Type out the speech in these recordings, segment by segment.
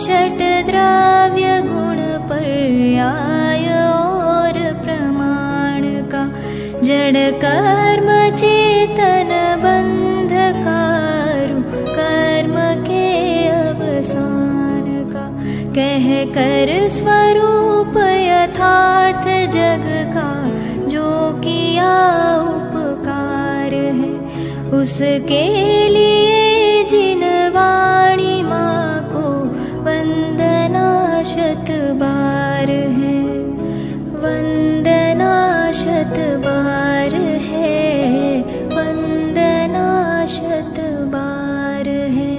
षट द्रव्य गुण पर्याय और प्रमाण का, जड़ कर्म चेतन बंध कारू कर्म के अवसान का, कह कर स्वरूप यथार्थ जग का जो किया उपकार है, उसके लिए जिन वाणी माँ को वंदना शत बार है, वंदना शत बार है, वंदना शत बार है।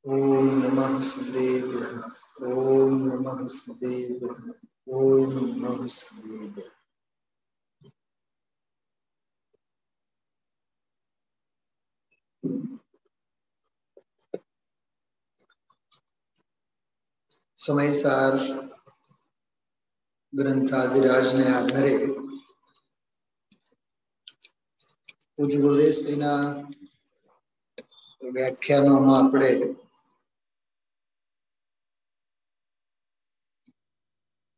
ओम नमः सदेव्यः, ओम नमः सदेव्यः, ओम नमः सदेव्यः। સમયસાર ગ્રંથાધિરાજને આધારે પૂજ્ય ગુરુદેવશ્રીના વ્યાખ્યાનોમાં આપણે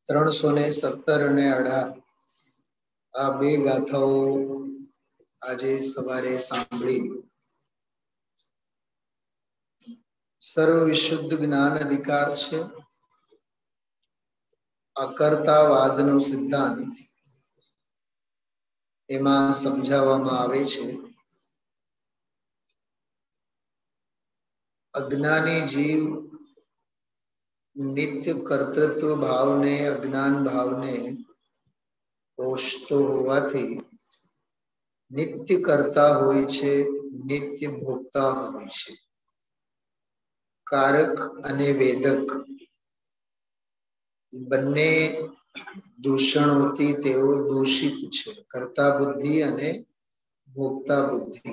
ત્રણસો ને 17 અને 18 આ બે ગાથાઓ આજે સવારે સાંભળી સર્વ વિશુદ્ધ જ્ઞાન અધિકાર છે, અકર્તાવાદનો સિદ્ધાંત એમાં સમજાવવામાં આવે છે। અજ્ઞાની જીવ નિત્ય કર્તૃત્વ ભાવને અજ્ઞાન ભાવને પોષતો હોવાથી નિત્ય કર્તા હોય છે, નિત્ય ભોગતા હોય છે। કારક અને વેદક બંને દૂષણોથી તેઓ દૂષિત છે, કર્તા બુદ્ધિ અને ભોગતા બુદ્ધિ।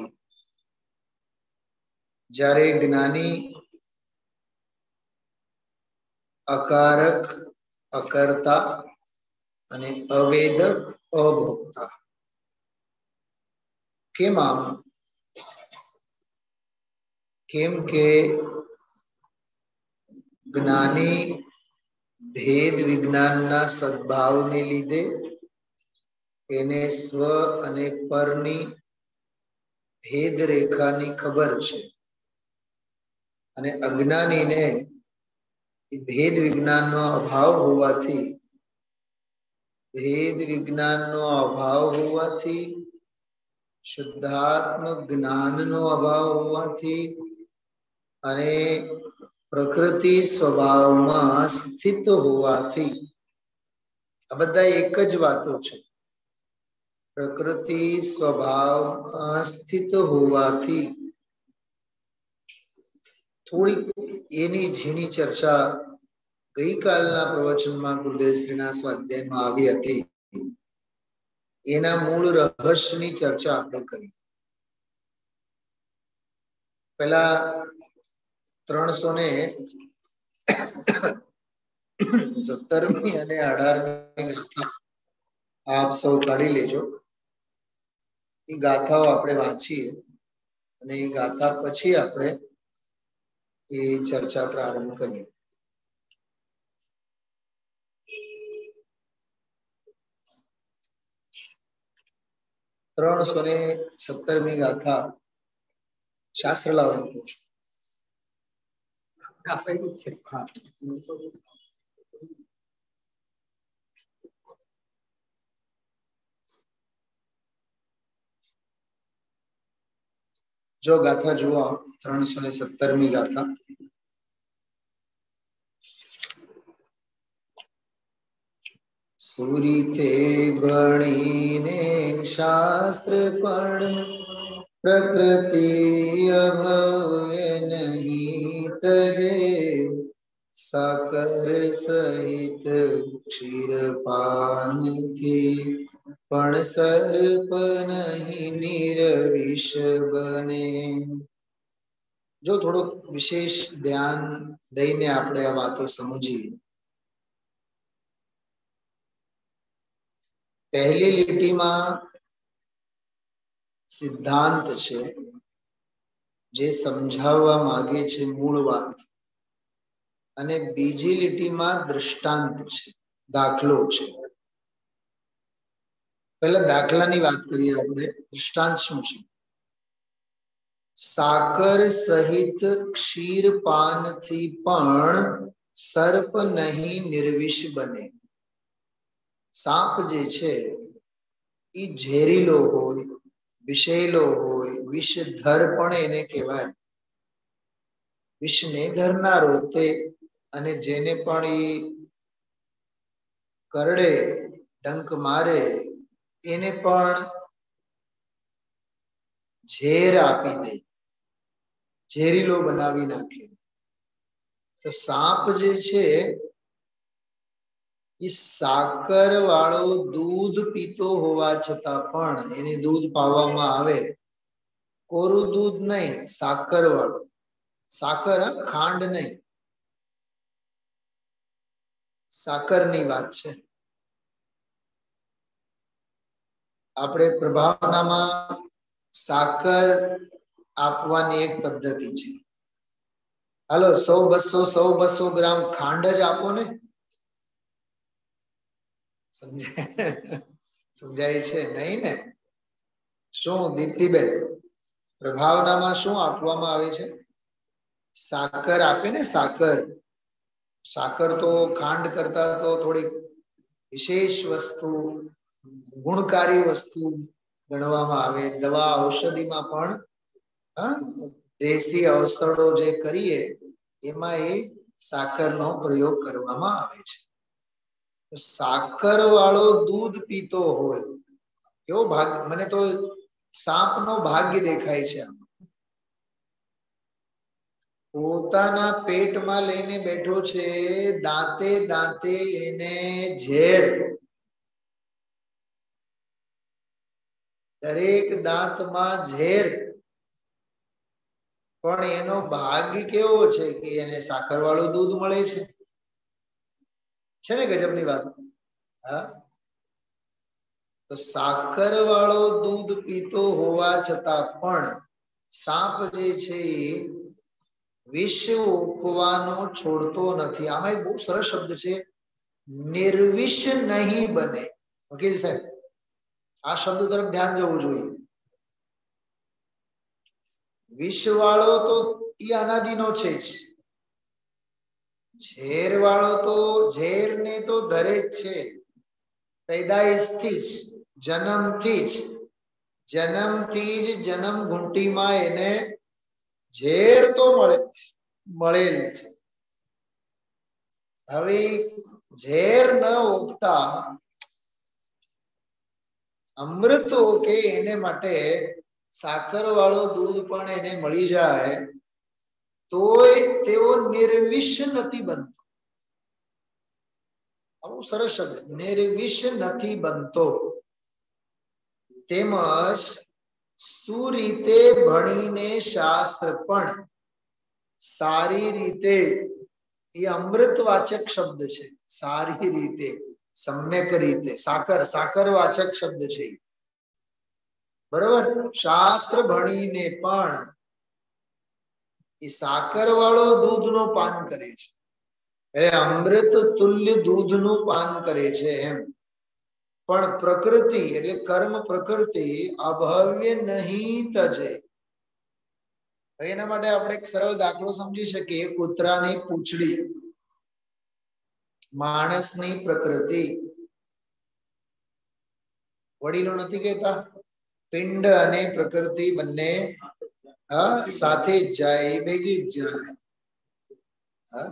જ્યારે જ્ઞાની અકારક અકર્તા અને અવેદક અભોક્તા। કેમ આમ? કેમ કે જ્ઞાની ભેદ વિજ્ઞાનના સદભાવને લીધે એને સ્વ અને પરની ભેદ રેખાની ખબર છે, અને અજ્ઞાનીને ભેદ વિજ્ઞાનનો અભાવ હોવાથી શુદ્ધાત્મ જ્ઞાનનો અભાવ હોવાથી અને પ્રકૃતિ સ્વભાવમાં સ્થિત હોવાથી, આ બધા એક જ વાતો છે। પ્રકૃતિ સ્વભાવમાં સ્થિત હોવાથી થોડીક એની ઝીણી ચર્ચા ગઈકાલના પ્રવચનમાં ગુરુદેવશ્રીના સ્વાધ્યાયમાં આવી હતી। એના મૂળ રહસ્યની ચર્ચા આપણે કરી। પહેલા 317મી અને 18મી ગાથા આપ સૌ કાઢી લેજો। એ ગાથાઓ આપણે વાંચીએ અને એ ગાથા પછી આપણે એ ચર્ચા પ્રારંભ કરીએ। 317મી ગાથા શાસ્ત્ર લાવો जो गाथा जुओ 317મી गाथा। सुरीते भणीने शास्त्र पण प्रकृति अभव्य नहीं तजे, साकर सहित क्षीरपान थी पण सर्प नहीं निरविष बने। जो थोड़ो विशेष ध्यान दईने आपणे आ वातो समझीए। पहली લીટીમાં સિદ્ધાંત છે જે સમજાવવા માંગે છે મૂળ વાત, અને બીજી લીટીમાં દૃષ્ટાંત છે, દાખલો છે. પહેલા દાખલાની વાત કરીએ આપણે. દૃષ્ટાંત શું છે? સાકર સહિત ક્ષીરપાનથી પણ સર્પ નહીં નિર્વિષ બને. સાપ જે છે એ ઝેરીલો હોય, વિષેલો હોય, વિષધર પણ એને કહેવાય. વિષને ધરનારો તે, અને જેને પણ એ કરડે, ડંક મારે, એને પણ ઝેર આપી દે, ઝેરીલો બનાવી નાખે. તો સાપ જે છે એ સાકર વાળો દૂધ પીતો હોવા છતાં પણ એને દૂધ પાવામાં આવે, કોરું દૂધ નહીં, સાકર વાળું. સાકર, ખાંડ નહીં, સાકરની વાત છે. આપણે પ્રભાવનામાં સાકર આપવાની એક પદ્ધતિ છે. હાલો 100-200 ગ્રામ ખાંડ જ આપો ને. સમજાય છે નહીં ને? શું દીપ્તિબેન, પ્રભાવનામાં શું આપવામાં આવે છે? સાકર આપે ને, સાકર. સાકર તો ખાંડ કરતા તો થોડીક વિશેષ વસ્તુ, ગુણકારી વસ્તુ ગણવામાં આવે. દવા ઔષધિમાં પણ દેશી ઔષધો જે કરીએ એમાં એ સાકરનો પ્રયોગ કરવામાં આવે છે. સાકર વાળો દૂધ પીતો હોય, કેવો ભાગ્ય! મને તો સાપનો ભાગ્ય દેખાય છે. પોતાના પેટમાં લઈને બેઠો છે, દાંતે દાંતે એને ઝેર, દરેક દાંતમાં ઝેર, પણ એનો ભાગ્ય કેવો છે કે એને સાકર વાળું દૂધ મળે છે. છે ને ગજબની વાત? હા, તો સાકર વાળો દૂધ પીતો હોવા છતાં પણ સાપ જે છે વિષ ઓકવાનો છોડતો નથી. આમાં એક બહુ સરસ શબ્દ છે, નિર્વિષ નહીં બને. વકીલ સાહેબ, આ શબ્દ તરફ ધ્યાન જવું જોઈએ. વિષ વાળો તો એ અનાદિનો છે જ. ઝેર વાળો તો ઝેર ને તો ધરે જ છે, પેદાઈશથી જ, જન્મથી જ જન્મ ઘૂંટીમાં એને ઝેર તો મળેલ છે. હવે ઝેર ન ઓગતા અમૃત ઓકે એને માટે સાકર વાળો દૂધ પણ એને મળી જાય તોય તેઓ નિર્વિષ નથી બનતો. બહુ સરસ શબ્દ, નિર્વિષ નથી બનતો. તેમજ સુરીતે ભણીને શાસ્ત્ર પણ સારી રીતે, એ અમૃતવાચક શબ્દ છે. સારી રીતે, સમ્યક રીતે, સાકર વાચક શબ્દ છે. બરોબર? શાસ્ત્ર ભણીને પણ એ સાકર વાળો દૂધનો પાન કરે છે, એ અમૃત તુલ્ય દૂધનું પાન કરે છે એમ. પણ પ્રકૃતિ એટલે કર્મ પ્રકૃતિ અભવ્ય નહીં તજે. એના માટે આપણે એક સરળ દાખલો સમજી શકીએ. કૂતરાની પૂંછડી, માણસની પ્રકૃતિ. વડીલો નથી કહેતા, પિંડ અને પ્રકૃતિ બંને સાથે જ જાય, ભેગી જ જાય.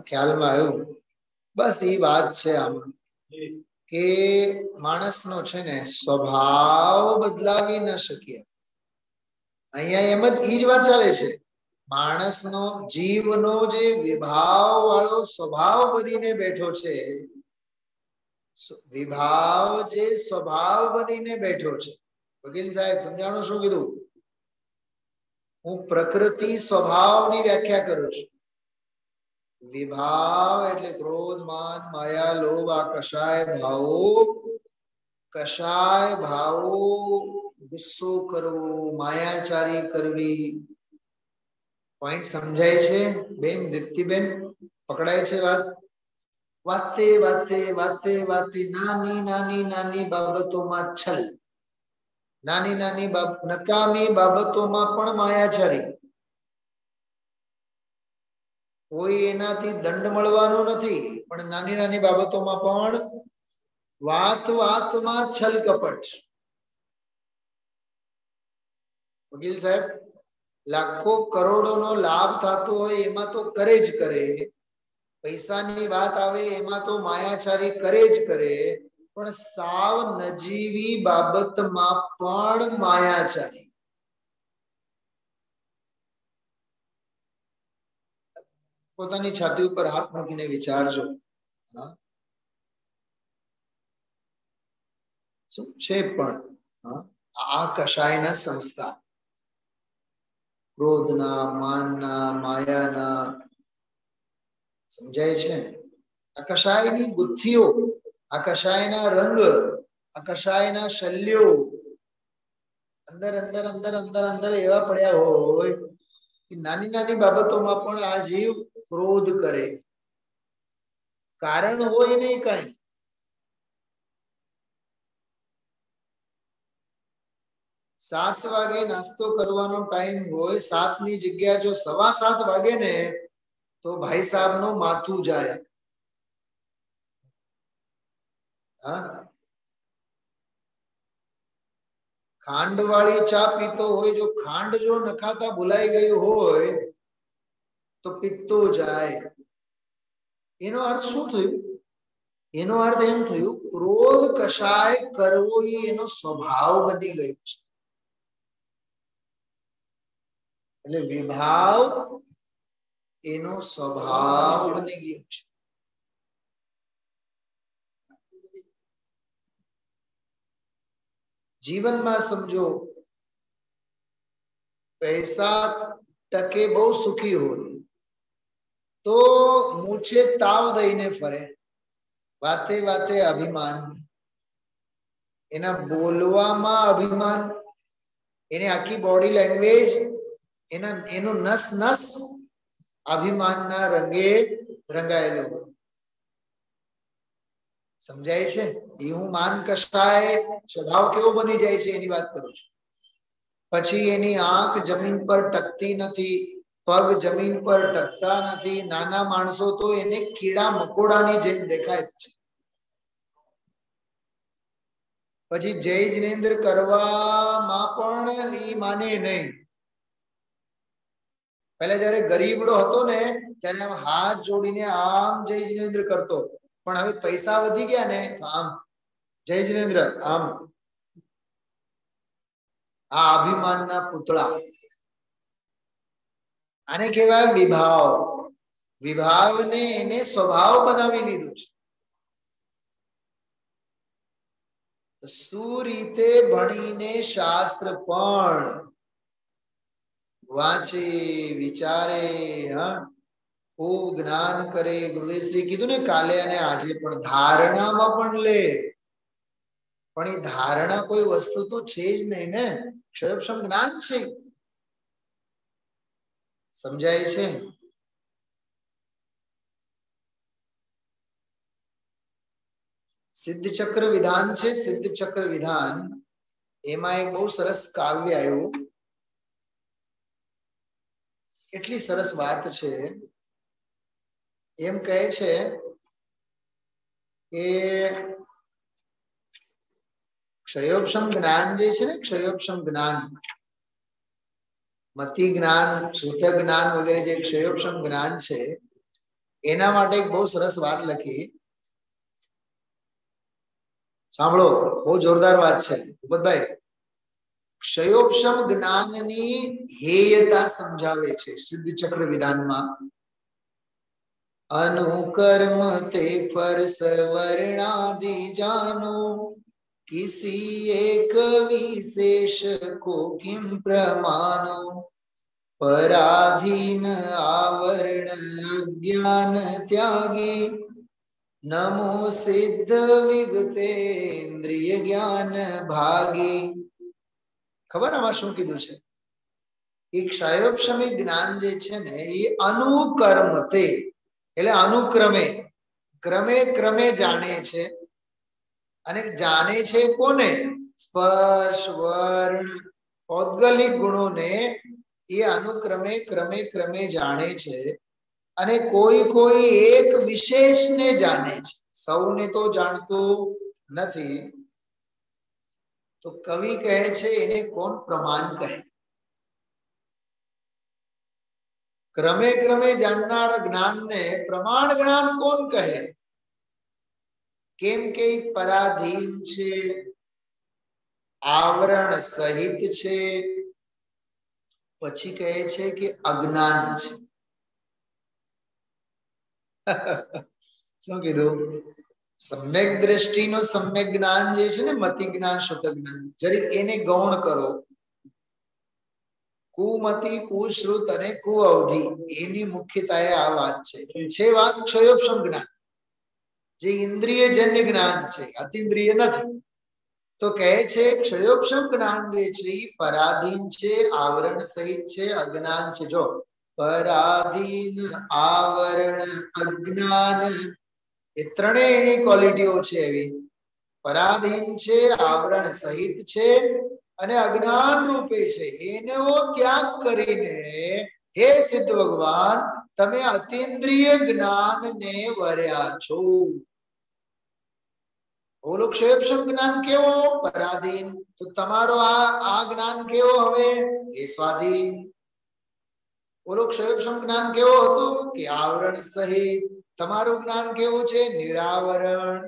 ખ્યાલમાં આવ્યું? બસ એ વાત છે આમાં કે માણસનો છે ને સ્વભાવ બદલાવી ન શકીએ. અહીંયા એમ જ ઈ જ વાત ચાલે છે. માણસનો, જીવનો જે વિભાવ વાળો સ્વભાવ બનીને બેઠો છે, વિભાવ જે સ્વભાવ બનીને બેઠો છે. વકીલ સાહેબ સમજાણું શું કીધું? હું પ્રકૃતિ સ્વભાવની વ્યાખ્યા કરું છું. વિભાવ એટલે ક્રોધ, માન, માયા, લોભ, આ કષાય ભાવો, ગુસ્સો કરવો, માયાચારી કરવી, पॉइंट समझाय छे बेन? दीप्तिबेन पकड़ाय छे बात? वाते वाते वाते वाते नानी नानी नानी बाबतोमां छल, नानी नानी नकामी बाबतोमां पण मायाचारी। कोई एनाथी दंड मळवानो नथी, पण नानी नानी बाबतोमां पण वात वातमां छल कपट। वकील साहेब, लाखों करोड़ों नो लाभ थतो होय एमां तो करे ज करे, पैसानी बात आवे एमां तो मायाचारी करे ज करे, पण साव नजीवी बाबतमां पण मायाचारी। पोतानी छाती पर हाथ मूकीने विचारजो। हाँ? શું છે પણ આ કશાયના સંસ્કાર, ક્રોધના, માનના, માયાના, સમજાય છે? આ કશાયની બુદ્ધિઓ, આ કશાયના રંગ, આ કશાયના શલ્યો અંદર અંદર અંદર અંદર અંદર એવા પડ્યા હોય કે નાની નાની બાબતોમાં પણ આ જીવ ક્રોધ કરે, કારણ હોય નહીં કઈ। सात वागे नास्तो करवानो टाइम होय, 7 नी जग्या जो 7:15 वागे ने तो भाई साहब नो माथू जाए। हाँ? खांड वाली चा पीतो होय, जो खांड जो नखाता भुलाई गई होय तो पीतो जाए। एनो अर्थ शुं थयुं? एनो अर्थ एम थयुं क्रोध कशाय करवो ई एनो स्वभाव बनी गयो छे। એટલે વિભાવ એનો સ્વભાવ બની ગયો છે। જીવનમાં સમજો પૈસા ટકે બહુ સુખી હોય તો મૂછે તાવ દઈને ફરે, વાતે વાતે અભિમાન, એના બોલવામાં અભિમાન, એને આખી બોડી લેંગ્વેજ, એનો નસ નસ અભિમાનના રંગે રંગાયેલો। સમજાય છે? એ હું માન કશાય સ્વભાવ કેવો બની જાય છે એની વાત કરું છું। પછી એની આંખ જમીન પર ટકતી નથી, પગ જમીન પર ટકતા નથી, નાના માણસો તો એને કીડા મકોડાની જેમ દેખાય છે। પછી જય જિનેન્દ્ર કરવામાં પણ એ માને નહીં। पहले जયારે गरीबड़ो હતો ને ત્યારે હાથ જોડીને આમ જય જિનેન્દ્ર કરતો, પણ હવે પૈસા વધી ગયા ને તો આમ જય જિનેન્દ્ર આમ। આ અભિમાનના પુતળા, આને કહેવાય વિભાવ। વિભાવને એને સ્વભાવ બનાવી લીધું છે। શું રીતે ભણીને શાસ્ત્ર પણ वाचे विचारे, हाँ, खूब ज्ञान करे। गुरुदेव श्री कीधुं ने काले अने आजे पण धारणामां पण ले, पण ए धारणा कोई वस्तु तो छे ज नहीं ने, क्षयोक्षम ज्ञान छे। समझाय छे? सिद्ध चक्र विधान छे, सिद्ध चक्र विधान एमां एक बहु सरस काव्य आव्युं। એટલી સરસ વાત છે। એમ કહે છે કે ક્ષયોક્ષમ જ્ઞાન જે છે ને, ક્ષયોક્ષમ જ્ઞાન, મતિ જ્ઞાન, સૂત્ર જ્ઞાન વગેરે જે ક્ષયોક્ષમ જ્ઞાન છે એના માટે એક બહુ સરસ વાત લખી। સાંભળો, બહુ જોરદાર વાત છે ભૂપતભાઈ। क्षयोक्षम ज्ञाननी हेयता समझावे छे सिद्ध चक्र विधाનમાં। अनुकर्म ते फर सवर्णादि जानो, किसी एक विशेष को किम प्रमाणो, पराधीन आवरण अज्ञान त्यागी, नमो सिद्ध विगतेन्द्रिय ज्ञान भागी। खबर आमां शुं कीधुं छे? એ ક્ષયોપશમી જ્ઞાન જે છે ને એ અનુકર્મતે એટલે અનુક્રમે ક્રમે ક્રમે જાણે છે અને જાણે છે કોને સ્પર્શ વર્ણ પૌદ્ગલિક ગુણોને એ અનુક્રમે ક્રમે ક્રમે જાણે છે અને કોઈ કોઈ એક વિશેષને જાણે છે સૌને તો જાણતું નથી તો કવિ કહે છે એને કોણ પ્રમાણ કહે ક્રમે ક્રમે જાણનાર જ્ઞાનને પ્રમાણ જ્ઞાન કોણ કહે કેમ કે પરાધીન છે આવરણ સહિત છે પછી કહે છે કે અજ્ઞાન છે શું કીધું સમ્યક દ્રષ્ટિનો સમ્યક જ્ઞાન જે છે ને મતિ જ્ઞાન શુદ્ધ જ્ઞાન જરી એને ગૌણ કરો કુમતિ કુશ્રુત અને કુઅવધિ એની મુખ્યતાએ આ વાત છે વાત ક્ષયોપશમ જ્ઞાન જે ઇન્દ્રિયજન્ય જ્ઞાન છે અતિન્દ્રિય નથી તો કહે છે ક્ષયોપશમ જ્ઞાન જે છે એ પરાધીન છે આવરણ સહિત છે અજ્ઞાન છે જો પરાધીન આવરણ અજ્ઞાન એ ત્રણેય એની ક્વોલિટીઓ છે એવી પરાધીન છે આવરણ સહિત છે અને અજ્ઞાન રૂપે છે એનો ત્યાગ કરીને હે સિદ્ધ ભગવાન તમે અતિન્દ્રિય જ્ઞાનને વર્યા છો ઓલો ક્ષયોપશમ જ્ઞાન કેવો પરાધીન તો તમારો આ જ્ઞાન કેવો હવે એ સ્વાધીન ઓલો ક્ષયોપશમ જ્ઞાન કેવો હતો કે આવરણ સહિત તમારું જ્ઞાન કેવું છે નિરાવરણ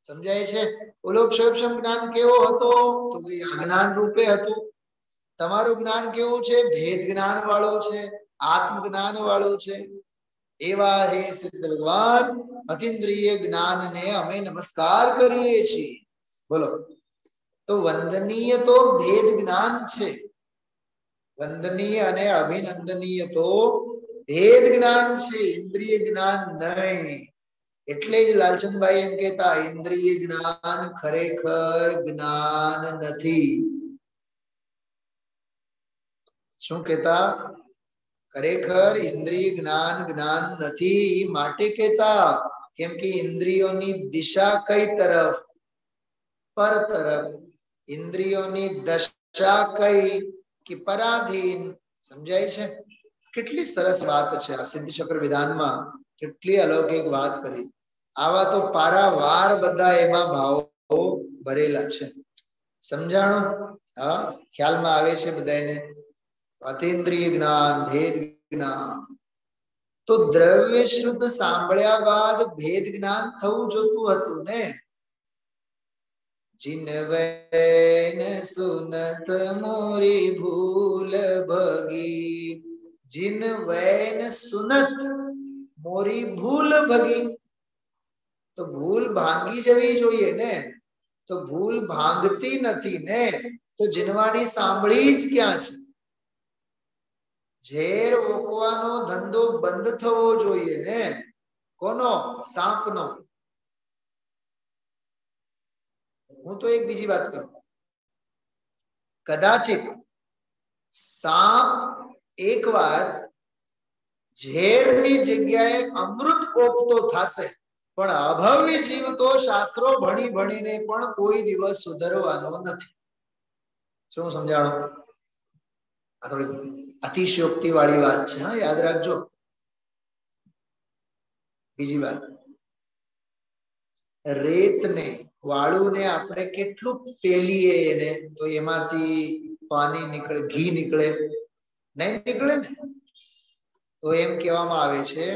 સમજાય છે ઓલો ક્ષયોપશમ જ્ઞાન કેવો હતો તો કે અજ્ઞાન રૂપે હતું તમારું જ્ઞાન કેવું છે ભેદ જ્ઞાન વાળું છે આત્મ જ્ઞાન વાળું છે એવા હે સિદ્ધ ભગવાન અતિન્દ્રિય જ્ઞાનને અમે નમસ્કાર કરીએ છીએ બોલો તો વંદનીય તો ભેદ જ્ઞાન છે વંદનીય અને અભિનંદનીય તો ભેદ જ્ઞાન છે ઇન્દ્રિય જ્ઞાન નહીં એટલે જ લાલચંદભાઈ એમ કહેતા ઇન્દ્રિય જ્ઞાન ખરેખર જ્ઞાન નથી શું કહેતા ખરેખર ઇન્દ્રિય જ્ઞાન જ્ઞાન નથી માટે કહેતા કેમ કે ઇન્દ્રિયોની દિશા કઈ તરફ પર તરફ ઇન્દ્રિયોની દશા કઈ કે પરાધીન સમજાય છે કેટલી સરસ વાત છે આ સિદ્ધિચક્ર વિધાનમાં કેટલી અલૌકિક વાત કરી આવા તો પારાવાર બધા એમાં ભાવો ભરેલા છે સમજાણો હા ખ્યાલમાં આવે છે બધાને અતિન્દ્રિય જ્ઞાન ભેદ જ્ઞાન તો દ્રવ્ય શુદ્ધ સાંભળ્યા બાદ ભેદ જ્ઞાન થવું જોતું હતું ને जिन वैन सुनत मोरी भूल भगी जिन वैन सुनत मोरी भूल भगी तो भूल भांगी जवी જોઈએ ને તો ભૂલ ભાંગતી નથી ને તો જીનવાણી સાંભળી જ ક્યાં છે ઝેર ઓકવાનો ધંધો બંધ થવો જોઈએ ને કોનો સાપનો હું તો એક બીજી વાત કરું કદાચિત સાપ એકવાર ઝેરની જગ્યાએ અમૃત ઓપતો થશે પણ અભવ્ય જીવ તો શાસ્ત્રો ભણી ભણીને પણ કોઈ દિવસ સુધરવાનો નથી શું સમજાણો આ થોડી અતિશયોક્તિ વાળી વાત છે હા યાદ રાખજો બીજી વાત રેતને વાળુને આપણે કેટલું પેલીએ એને તો એમાંથી પાણી નીકળે ઘી નીકળે નહીં નીકળે ને તો એમ કહેવામાં આવે છે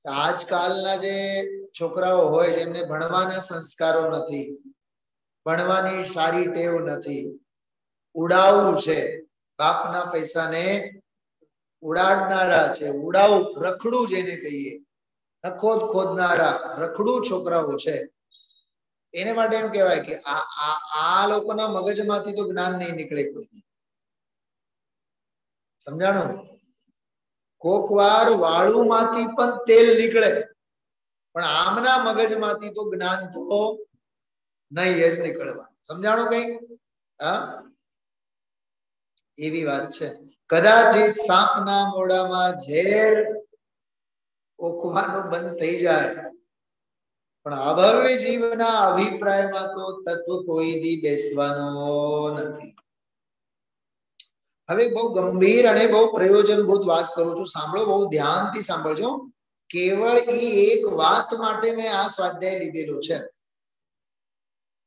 કે આજકાલના જે છોકરાઓ હોય જેમને ભણવાના સંસ્કારો નથી ભણવાની સારી ટેવ નથી ઉડાવવું છે બાપના પૈસાને ઉડાડનારા છે ઉડાવું રખડું જેને કહીએ નખોદ ખોદનારા રખડું છોકરાઓ છે એને માટે એમ કહેવાય કે આ લોકોના મગજમાંથી તો જ્ઞાન નહીં નીકળે કોઈ સમજાણું કોક વાર વાળુમાંથી પણ તેલ નીકળે પણ આમના મગજમાંથી તો જ્ઞાન તો નહીં જ નીકળવા સમજાણું કઈ હા એવી વાત છે કદાચિત સાપના મોઢામાં ઝેર ઓકવાનું બંધ થઈ જાય, પણ અભવ્ય જીવના અભિપ્રાયમાં તો તત્વ કોઈ દી બેસવાનો નથી. હવે બહુ ગંભીર અને બહુ પ્રયોજનભૂત વાત કરું છું, સાંભળો, બહુ ધ્યાનથી સાંભળજો. કેવળ એક વાત માટે મેં આ સ્વાધ્યાય લીધેલો છે.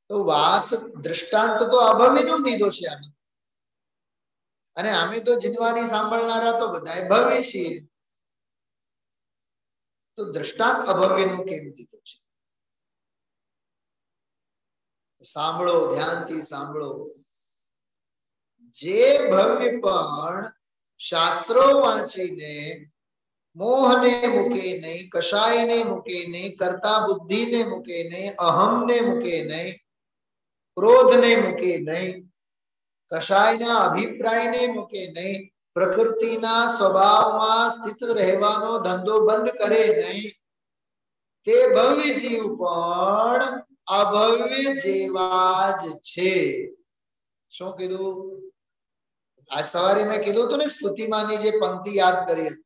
તો વાત દ્રષ્ટાંત તો અભવ્યનો દીધો છે આને, અને અમે તો જીતવાની સાંભળનારા તો બધા ભવ્ય છીએ, તો દ્રષ્ટાંત અભવ્યનું કેમ દીધું છે? સાંભળો, ધ્યાનથી સાંભળો. જે ભવ્ય પણ શાસ્ત્રો વાંચીને મોહને મૂકે નહીં, કશાયને મૂકે નહીં, કરતા બુદ્ધિને મૂકે નહીં, અહમને મૂકે નહીં, ક્રોધને મૂકે નહીં, કશાયના અભિપ્રાયને મૂકે નહીં, પ્રકૃતિના સ્વભાવમાં સ્થિત રહેવાનો ધંધો બંધ કરે નહીં, તે ભવ્ય જીવ પણ અભવ્ય જેવા જ છે. શું કીધું? આજ સવારે મેં કીધું હતું ને, સ્તુતિમાની જે પંક્તિ યાદ કરી હતી,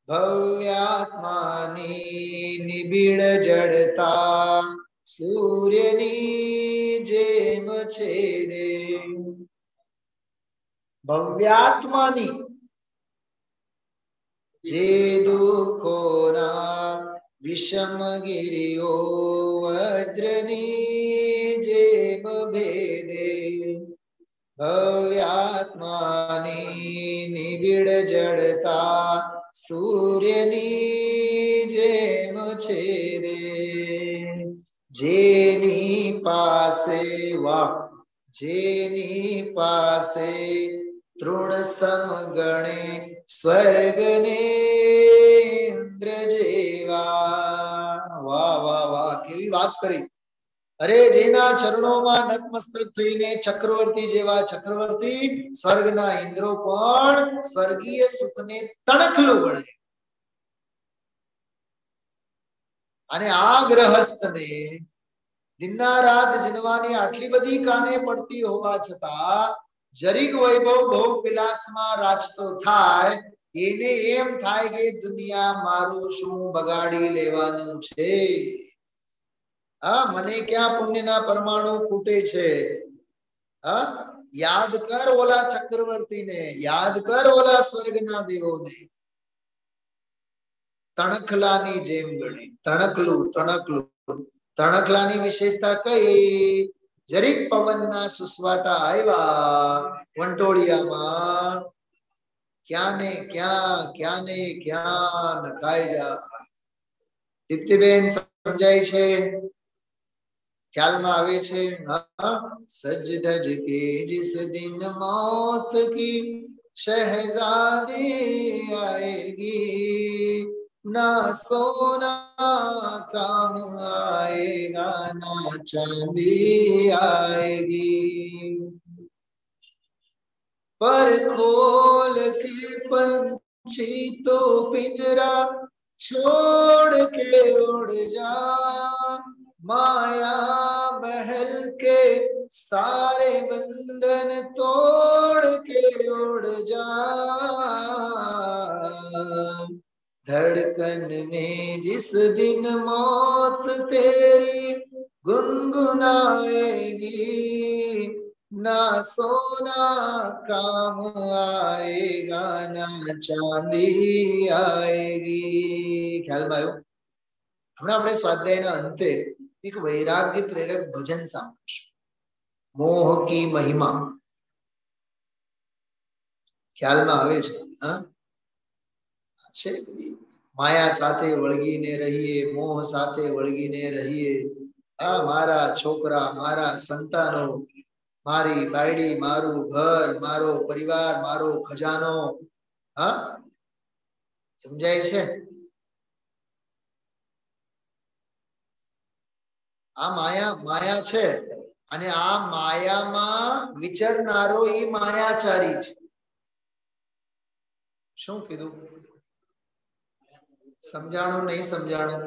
ભવ્યાત્માની નિબિડ જડતા સૂર્યની જેમ છે દે. ભવ્યાત્માની જે દુઃખોના વિષમગીરીઓ વજ્રની જેમ ભેદે. ભવ્યાત્માની નિબિડ જડતા સૂર્યની જેમ છે રે. જેની પાસે જેની પાસે તૃણ સમગણે સ્વર્ગને ઇન્દ્ર જેવા. વાહ વાહ વાહ, કેવી વાત કરી. અરે જેના ચરણોમાં નતમસ્તક થઈને ચક્રવર્તી જેવા ચક્રવર્તી, સ્વર્ગના ઇન્દ્રો પણ સ્વર્ગીય સુખને તણખલું ગણે. અને આ ગ્રહસ્થને દિનના રાત જીનવાની આટલી બધી કાને પડતી હોવા છતાં જરીક વૈભવ ભોગ વિલાસમાં રાચતો થાય, એને એમ થાય કે દુનિયા મારું શું બગાડી લેવાનું છે. હા, મને ક્યાં પુણ્યના પરમાણુ ખૂટે છે. હા, યાદ કર ઓલા ચક્રવર્તીને, યાદ કર ઓલા સ્વર્ગના દેવોને. તણખલાની જેમ ગણે. તણખલું, તણખલું. તણખલાની વિશેષતા કઈ? જરીક પવનના સુસવાટા આવ્યા વંટોળિયામાં, ક્યાં ને ક્યાં નખાઈ જાય. દીપ્તિબેન સમજાય છે? ખ્યાલમાં આવે છે? હા. સજ ધજ કે जिस दिन मौत की शहजादी आएगी, ना सोना काम आएगा, ना चांदी आएगी. पर खोल के पंछी तो पिंजरा छोड़ के उड़ जा, माया महल के सारे बंधन तोड़ के उड़ जा. धड़कन में जिस दिन मौत तेरी गुनगुनाएगी, ना सोना काम आएगा, ना चांदी आएगी. ખ્યાલમાં આવ્યું? હમણાં આપણે સ્વાધ્યાયના અંતે એક વૈરાગ્ય પ્રેરક ભજન સાંભળીશું, મોહ કી મહિમા. ખ્યાલમાં આવે છે? હા છે. માયા સાથે વળગીને રહીએ, મોહ સાથે વળગીને રહીએ. આ મારા છોકરા, મારા સંતાનો, મારી બાયડી, મારું ઘર, મારો પરિવાર, મારો ખજાનો. હા, સમજાય છે? આ માયા છે, અને આ માયામાં વિચરનારો એ માયાચારી છે. શું કીધું? સમજાણું? નહીં સમજાણું?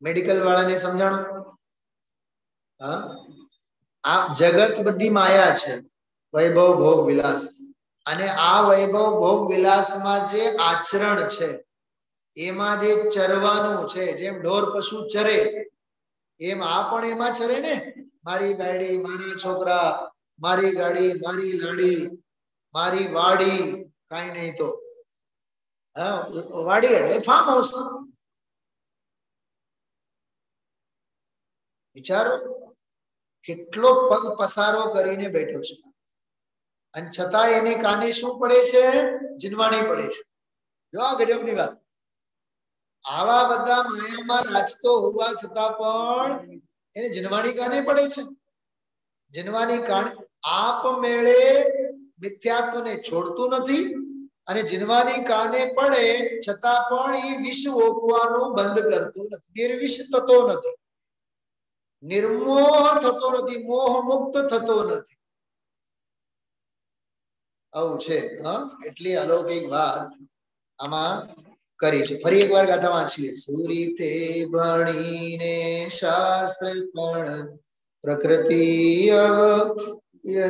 મેડિકલ વાળાને સમજાણું? હા, આ જગત બધી માયા છે, વૈભવ ભોગ વિલાસ. અને આ વૈભવ ભોગ વિલાસમાં જે આચરણ છે, એમાં જે ચરવાનું છે, જેમ ઢોર પશુ ચરે એમ આ પણ એમાં ચરે ને. મારી ગાડી, મારા છોકરા, મારી ગાડી, મારી લાડી, મારી વાડી, કઈ નહીં તો વાડી એટલે ફાર્મ હાઉસ. વિચારો કેટલો પગ પસારો કરીને બેઠો છે, અને છતાં એને કાને શું પડે છે? જીનવાણી પડે છે. જો આ ગજબની વાત. આવા બધા માયામાં રાજતો હોવા છતાં પણ એને જીનવાણી કાને પડે છે? જીનવાની કાન આપમેળે મિથ્યાત્વને છોડતું નથી, અને જીનવાની કાને પડે છતાં પણ એ વિષ ઓકવાનું બંધ કરતું નથી, નિર્વિષ થતો નથી, નિર્મોહ થતો નથી, મોહ મુક્ત થતો નથી. આવું છે. એટલી અલૌકિક વાત આમાં કરી છે. ફરી એકવાર ગાથા વાંચીએ. સુરીતે ભણીને શાસ્ત્ર પણ પ્રકૃતિ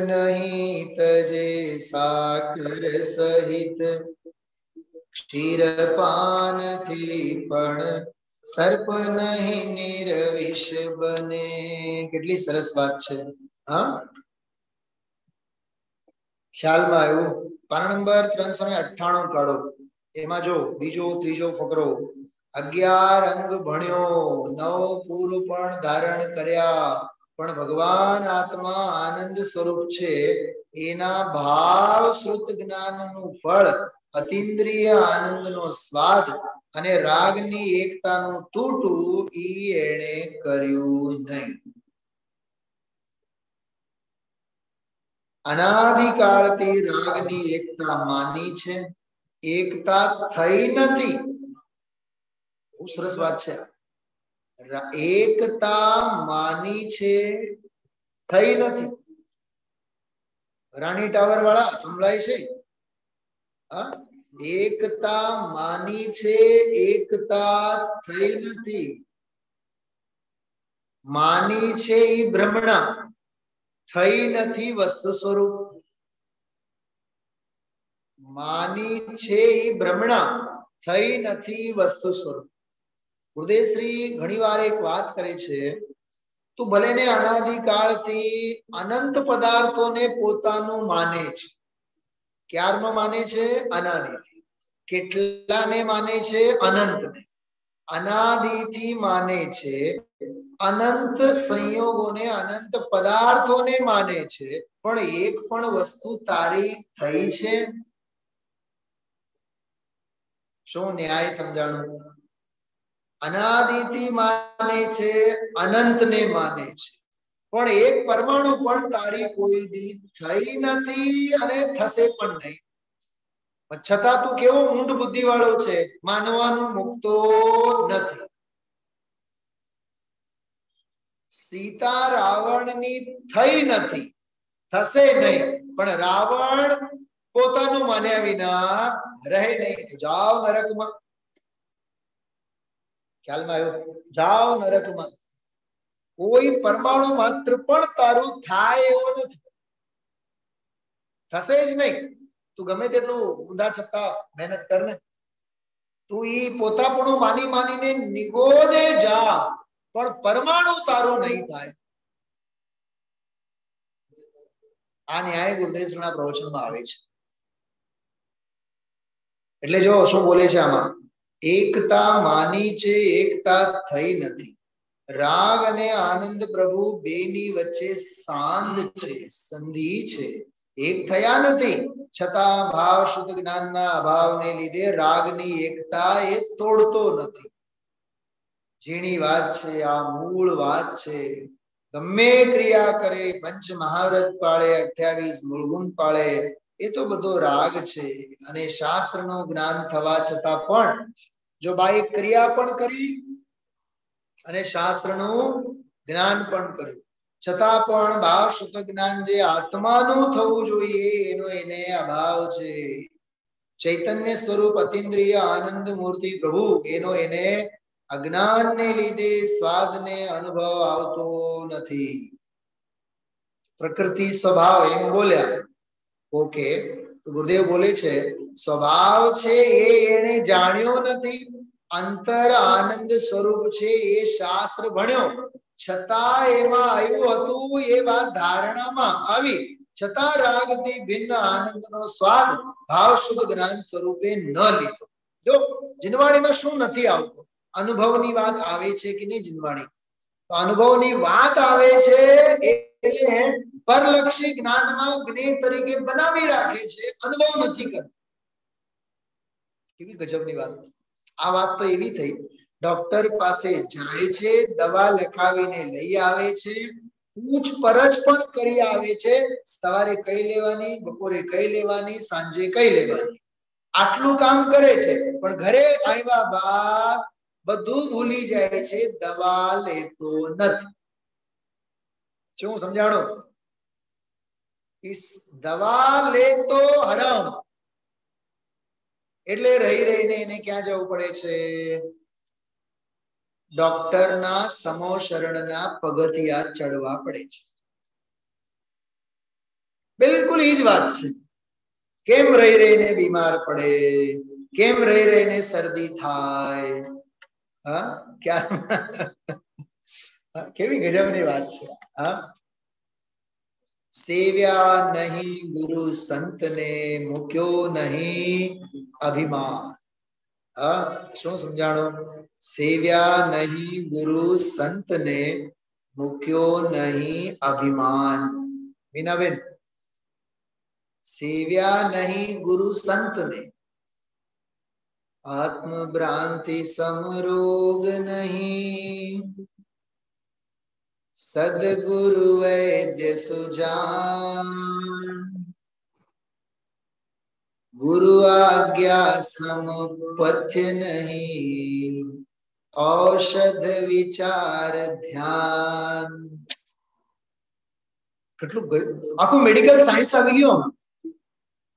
નહીં તજે સાકર સહિત ક્ષીરપાન થી પણ સર્પ નહીં નિર્વિષ બને. કેટલી સરસ વાત છે. હા, ખ્યાલમાં આવ્યું. પાના નંબર 398 કાઢો. એમાં જો બીજો ત્રીજો ફકરો. 11 અંગ ભણ્યો, 9 પૂર પણ ધારણ કર્યા, પણ ભગવાન આત્મા આનંદ સ્વરૂપ છે. એના ભાવ શ્રુત જ્ઞાનનું ફળ, અતિન્દ્રિય આનંદનો સ્વાદ અને રાગની એકતાનું તૂટવું ઈ એણે કર્યું નહીં. અનાદિકાળથી રાગની એકતા માની છે, એકતા થઈ નથી. બહુ સરસ વાત છે. એકતા માની છે, થઈ નથી. રાણી ટાવર વાળા સંભળાય છે? એકતા માની છે, એકતા થઈ નથી. માની છે એ બ્રહ્મણા, થઈ નથી વસ્તુ સ્વરૂપ. માની છે એ બ્રહ્મણા, થઈ નથી વસ્તુ સ્વરૂપ. ગુરુદેવશ્રી ઘણી વાર એક વાત કરે છે, તું ભલે ને અનાદિકાળથી અનંત પદાર્થોને પોતાનું માને છે. ક્યારનો માને છે? અનાદિથી. કેટલાને માને છે? અનંતને. અનાદિથી માને છે, અનંત સંયોગોને, અનંત પદાર્થોને માને છે, પણ એક પણ વસ્તુ તારી થઈ છે? શું ન્યાય સમજાણું? અનાદિથી માને છે, અનંતને માને છે, પણ એક પરમાણુ પણ તારી કોઈ દી થઈ નથી અને થશે પણ નહીં. છતાં તું કેવો ઊંડ બુદ્ધિ વાળો છે, માનવાનું મુકતો નથી. સીતા રાવણની થઈ નથી, થશે નહીં, પણ રાવણ પોતાનું માન્યા વિના રહે નહીં. જાઓ નરકમાં. ખ્યાલમાં આવ્યો? જાઓ નરકમાં. કોઈ પરમાણુ માત્ર પણ તારું થાય એવો નથી, થશે જ નહીં. તું ગમે તેટલું ઊંધા છતાં મહેનત કર ને, તું ઈ પોતાપણું માની માનીને નિગોદે જા, પણ પરમાણુ તારું નહીં થાય. આ ન્યાય ગુરુદેવના પ્રવચનમાં આવે છે. એટલે જો શું બોલે છે આમાં? એકતા માની છે, એકતા થઈ નથી. રાગ અને આનંદ પ્રભુ બેની વચ્ચે સાંધ છે, સંધિ છે, એક થયા નથી. છતાં ભાવ શુદ્ધ જ્ઞાનના અભાવને લીધે રાગની એકતા એ તોડતો નથી. ઝીણી વાત છે, આ મૂળ વાત છે. ગમે ક્રિયા કરે, પંચ મહાવ્રત પાળે, 28 મૂળગુણ પાળે, એ તો બધો રાગ છે. અને શાસ્ત્રનું જ્ઞાન થવા છતાં પણ જો બાઈ ક્રિયા પણ કરી અને શાસ્ત્રનું જ્ઞાન પણ કર્યું, છતાં પણ ભાવ શુદ્ધ જ્ઞાન જે આત્માનું થવું જોઈએ એનો એને અભાવ છે. ચૈતન્ય સ્વરૂપ અતિન્દ્રિય આનંદ મૂર્તિ પ્રભુ, એનો એને અજ્ઞાનને લીધે સ્વાદને અનુભવ આવતો નથી. પ્રકૃતિ સ્વભાવ એમ બોલ્યા, ઓકે, તો ગુરુદેવ બોલે છે સ્વભાવ છે એ એને જાણ્યો નથી, અંતર આનંદ સ્વરૂપ છે એ શાસ્ત્ર ભણ્યો, છતાં એમાં આવ્યું હતું એ વાત ધારણામાં આવી, છતાં રાગથી ભિન્ન આનંદનો સ્વાદ ભાવ શુદ્ધ જ્ઞાન સ્વરૂપે ન લીધો. જો જીનવાણીમાં શું નથી આવતું? અનુભવની વાત આવે છે કે નહીં જીનવાણી? તો અનુભવની વાત આવે છે એટલે પરલક્ષી જ્ઞાનમાં જ્ઞેય તરીકે બનાવી રાખે છે, અનુભવ નથી કરતો. કેવી ગજબની વાત! આ વાત તો એવી થઈ, ડોક્ટર પાસે જાય છે, દવા લખાવીને લઈ આવે છે, પૂછપરછ પણ કરી આવે છે, સવારે કઈ લેવાની, બપોરે કઈ લેવાની, સાંજે કઈ લેવાની, આટલું કામ કરે છે, પણ ઘરે આવ્યા બાદ બધું ભૂલી જાય છે, દવા લેતો નથી. શું સમજાણો? દવા લેતો હરામ. એટલે રહી રહીને એને ક્યાં જવું પડે છે? ડોક્ટરના સમોશરણના પગથિયા ચડવા પડે છે. બિલકુલ એ જ વાત છે. કેમ રહી રહીને બીમાર પડે? કેમ રહી રહીને શરદી થાય? હા, ક્યાં કેવી ગજબની વાત છે. હા, સેવ્યા નહીં ગુરુ સંતને, મૂક્યો નહીં અભિમાન. હા, શું સમજાણો? સેવ્યા નહીં ગુરુ સંતને, મૂક્યો નહીં અભિમાન. મીનાબેન, સેવ્યા નહીં ગુરુ સંતને, આત્મ ભ્રાંતિ સમરોગ નહીં, સદગુરુ વૈદ્ય સુજાન, ગુરુ આજ્ઞા સમપથ્ય નહીં, ઔષધ વિચાર ધ્યાન. કેટલું આખું મેડિકલ સાયન્સ આવી ગયું આમાં.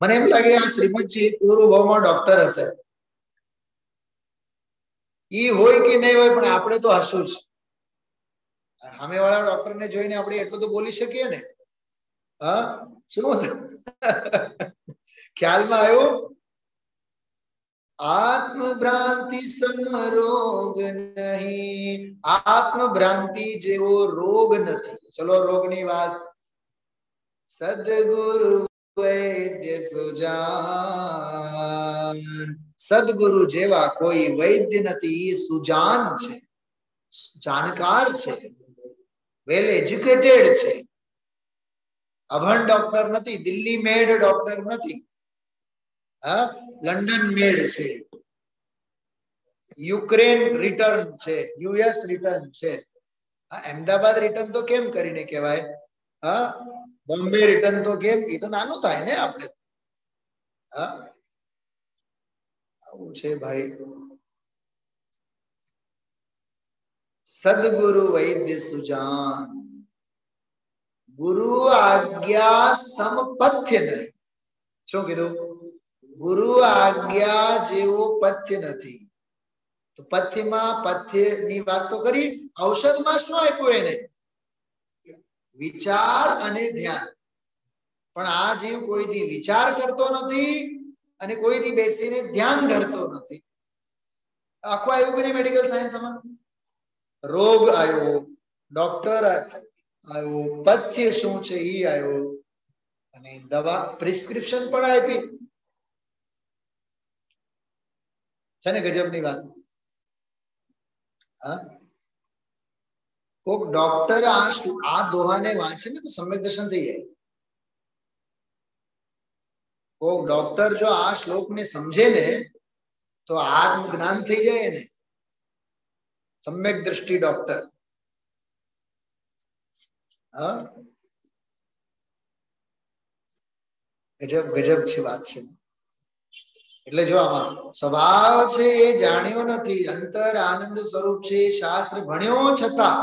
મને એમ લાગે આ શ્રીમદજી પૂર્વભાવમાં ડોક્ટર હશે. ઈ હોય કે નહીં હોય, પણ આપણે તો હશું જ. સામેવાળા ડોક્ટરને જોઈને આપણે એટલું તો બોલી શકીએ ને. હા, શું છે? ખ્યાલમાં આવ્યો? આત્મ ભ્રાંતિ સમરોગ નહીં, આત્મ ભ્રાંતિ જેવો રોગ નથી. ચલો રોગની વાત. સદગુરુ વૈદ્ય સુજાન, સદગુરુ જેવા કોઈ વૈદ્ય નથી, એ સુજાન છે, જાણકાર છે, વેલ એજ્યુકેટેડ છે. અભણ ડોક્ટર નથી, દિલ્હી મેડ ડોક્ટર નથી, હા, લંડન મેડ છે, યુક્રેન રિટર્ન છે, યુએસ રિટર્ન છે. અહેમદાબાદ રિટર્ન તો કેમ કરીને કહેવાય? હા, બોમ્બે રિટર્ન તો કેમ? એ તો નાનું થાય ને આપણે. હા, આવું છે ભાઈ. સદગુરુ વૈદ્ય સુજાન, ગુરુ આજ્ઞા સમપથ્ય નહીં. શું કીધું? ગુરુ આજ્ઞા જેવો પથ્ય નથી. તો પથ્યમાં પથ્યની વાત તો કરી. ઔષધમાં શું આપ્યું એને? વિચાર અને ધ્યાન. પણ આ જીવ કોઈથી વિચાર કરતો નથી અને કોઈથી બેસીને ધ્યાન ધરતો નથી. આખું આવ્યું કે નહીં મેડિકલ સાયન્સમાં? રોગ આવ્યો, ડોક્ટર આવ્યો, પથ્ય શું છે એ આવ્યો, અને દવા પ્રિસ્ક્રિપ્શન પણ આપી છે ને. ગજબની વાત. હા, કોક ડોક્ટર આ દોહાને વાંચે ને તો સમ્યક દર્શન થઈ જાય. કોક ડોક્ટર જો આ શ્લોકને સમજે ને તો આત્મ જ્ઞાન થઈ જાય ને. સમ્યક દ્રષ્ટિ ડોક્ટર. હા, ગજબ ગજબ છે વાત છે. એટલે જો આમાં સ્વભાવ છે એ જાણ્યો નથી, અંતર આનંદ સ્વરૂપ છે એ શાસ્ત્ર ભણ્યો, છતાં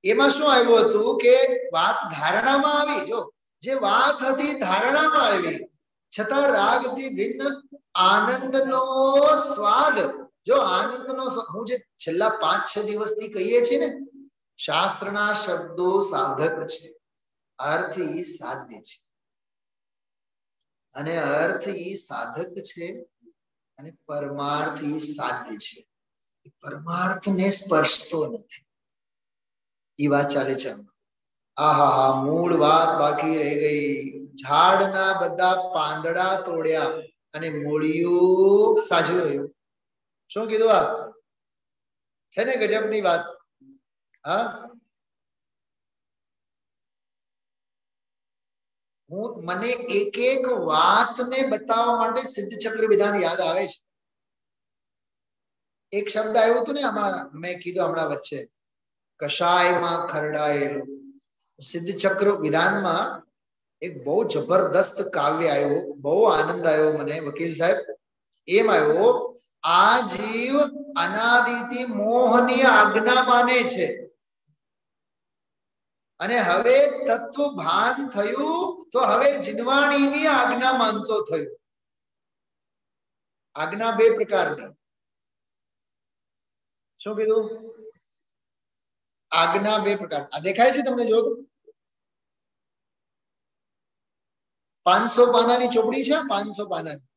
એમાં શું આવ્યું હતું કે વાત ધારણામાં આવી. જો જે વાત હતી ધારણામાં આવી, છતાં રાગથી ભિન્ન આનંદનો સ્વાદ. જો આનંદનો, હું જે છેલ્લા 5-6 દિવસથી કહીએ છીએ ને, શાસ્ત્રના શબ્દો સાધક છે, અર્થ સાધ્ય છે. અને અર્થ ઈ સાધક છે અને પરમાર્થ ઈ સાધ્ય છે. પરમાર્થને સ્પર્શતો નથી. ઈ વાત ચાલે છે. આહા, મૂળ વાત બાકી રહી ગઈ. ઝાડના બધા પાંદડા તોડ્યા અને મૂળિયું સાજુ રહ્યું. શું કીધું? આ છે ને ગજબની વાત. હા, મને એક એક વાતને બતાવવા માટે સિદ્ધ ચક્ર વિધાન યાદ આવે છે. એક શબ્દ આવ્યું હતું ને આમાં, મેં કીધું હમણાં વચ્ચે, કશાયમાં ખરડાયેલું. સિદ્ધ ચક્ર વિધાનમાં એક બહુ જબરદસ્ત કાવ્ય આવ્યું, બહુ આનંદ આવ્યો મને વકીલ સાહેબ. એમ આવ્યો, આ જીવ અનાદિથી મોહની આજ્ઞા માને છે અને હવે તત્વ ભાન થયું તો હવે જીનવાણીની આજ્ઞા માનતો થયો. આજ્ઞા બે પ્રકારની. શું કીધું? આજ્ઞા બે પ્રકાર. આ દેખાય છે તમને? જો 500 પાનાની ચોપડી છે. 500 પાનાની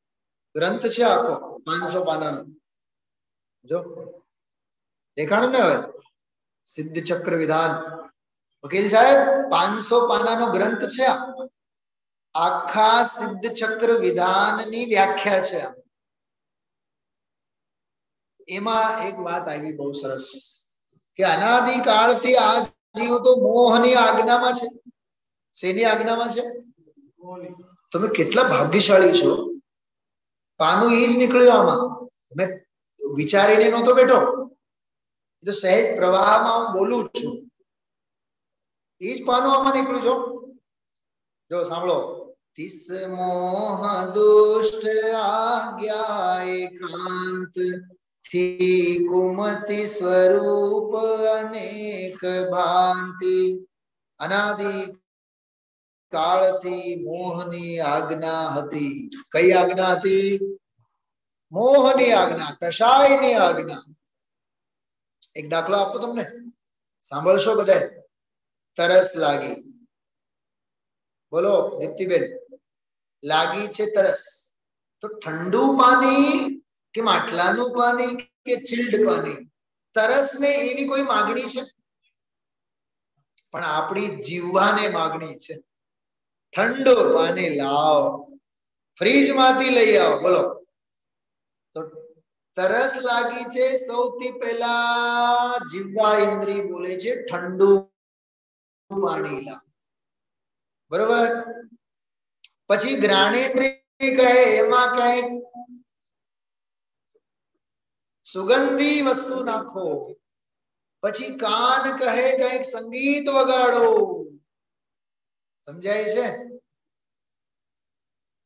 ગ્રંથ છે આખો, 500 પાનાનો. જો દેખાણું ને? હવે સિદ્ધ ચક્ર વિધાન વકીલ સાહેબ 500 પાનાનો ગ્રંથ છે. આખા સિદ્ધ ચક્ર વિધાનની વ્યાખ્યા છે. એમાં એક વાત આવી બહુ સરસ કે અનાદિકાળથી આ જીવ તો મોહની આજ્ઞામાં છે. શેની આજ્ઞામાં છે? તમે કેટલા ભાગ્યશાળી છો. પાનું એ જ નીકળ્યું આમાં. મેં વિચારીને નહોતો બેઠો, તો સહેજ પ્રવાહમાં હું બોલું છું. એ જ પાનું આમાં નીકળ્યું. જો સાંભળો. તિસ મોહ દુષ્ટ આજ્ઞા એકાંત થી કુમતિ સ્વરૂપ અનેક ભાંતિ. અનાદિ કાળથી મોહની આજ્ઞા હતી. કઈ આજ્ઞા હતી? મોહની આજ્ઞા, કશાયની આજ્ઞા. એક દાખલો આપો તમને, સાંભળશો બધા. તરસ લાગી. બોલો દીપ્તિબેન, લાગી છે તરસ, તો ઠંડુ પાણી કે માટલાનું પાણી કે ચિલ્ડ પાણી? તરસ ને એની કોઈ માગણી છે? પણ આપણી જીવવાને માગણી છે. ઠંડુ પાણી લાવો, ફ્રીજ માંથી લઈ આવો. બોલો, તો તરસ લાગી છે. સૌથી પહેલા જીવવા ઇન્દ્રિય બોલે છે ઠંડુ પાણી લાવો. બરોબર? પછી જ્ઞાનેન્દ્રિય કહે એમાં કઈક સુગંધી વસ્તુ નાખો. પછી કાન કહે કઈક સંગીત વગાડો. સમજાય છે?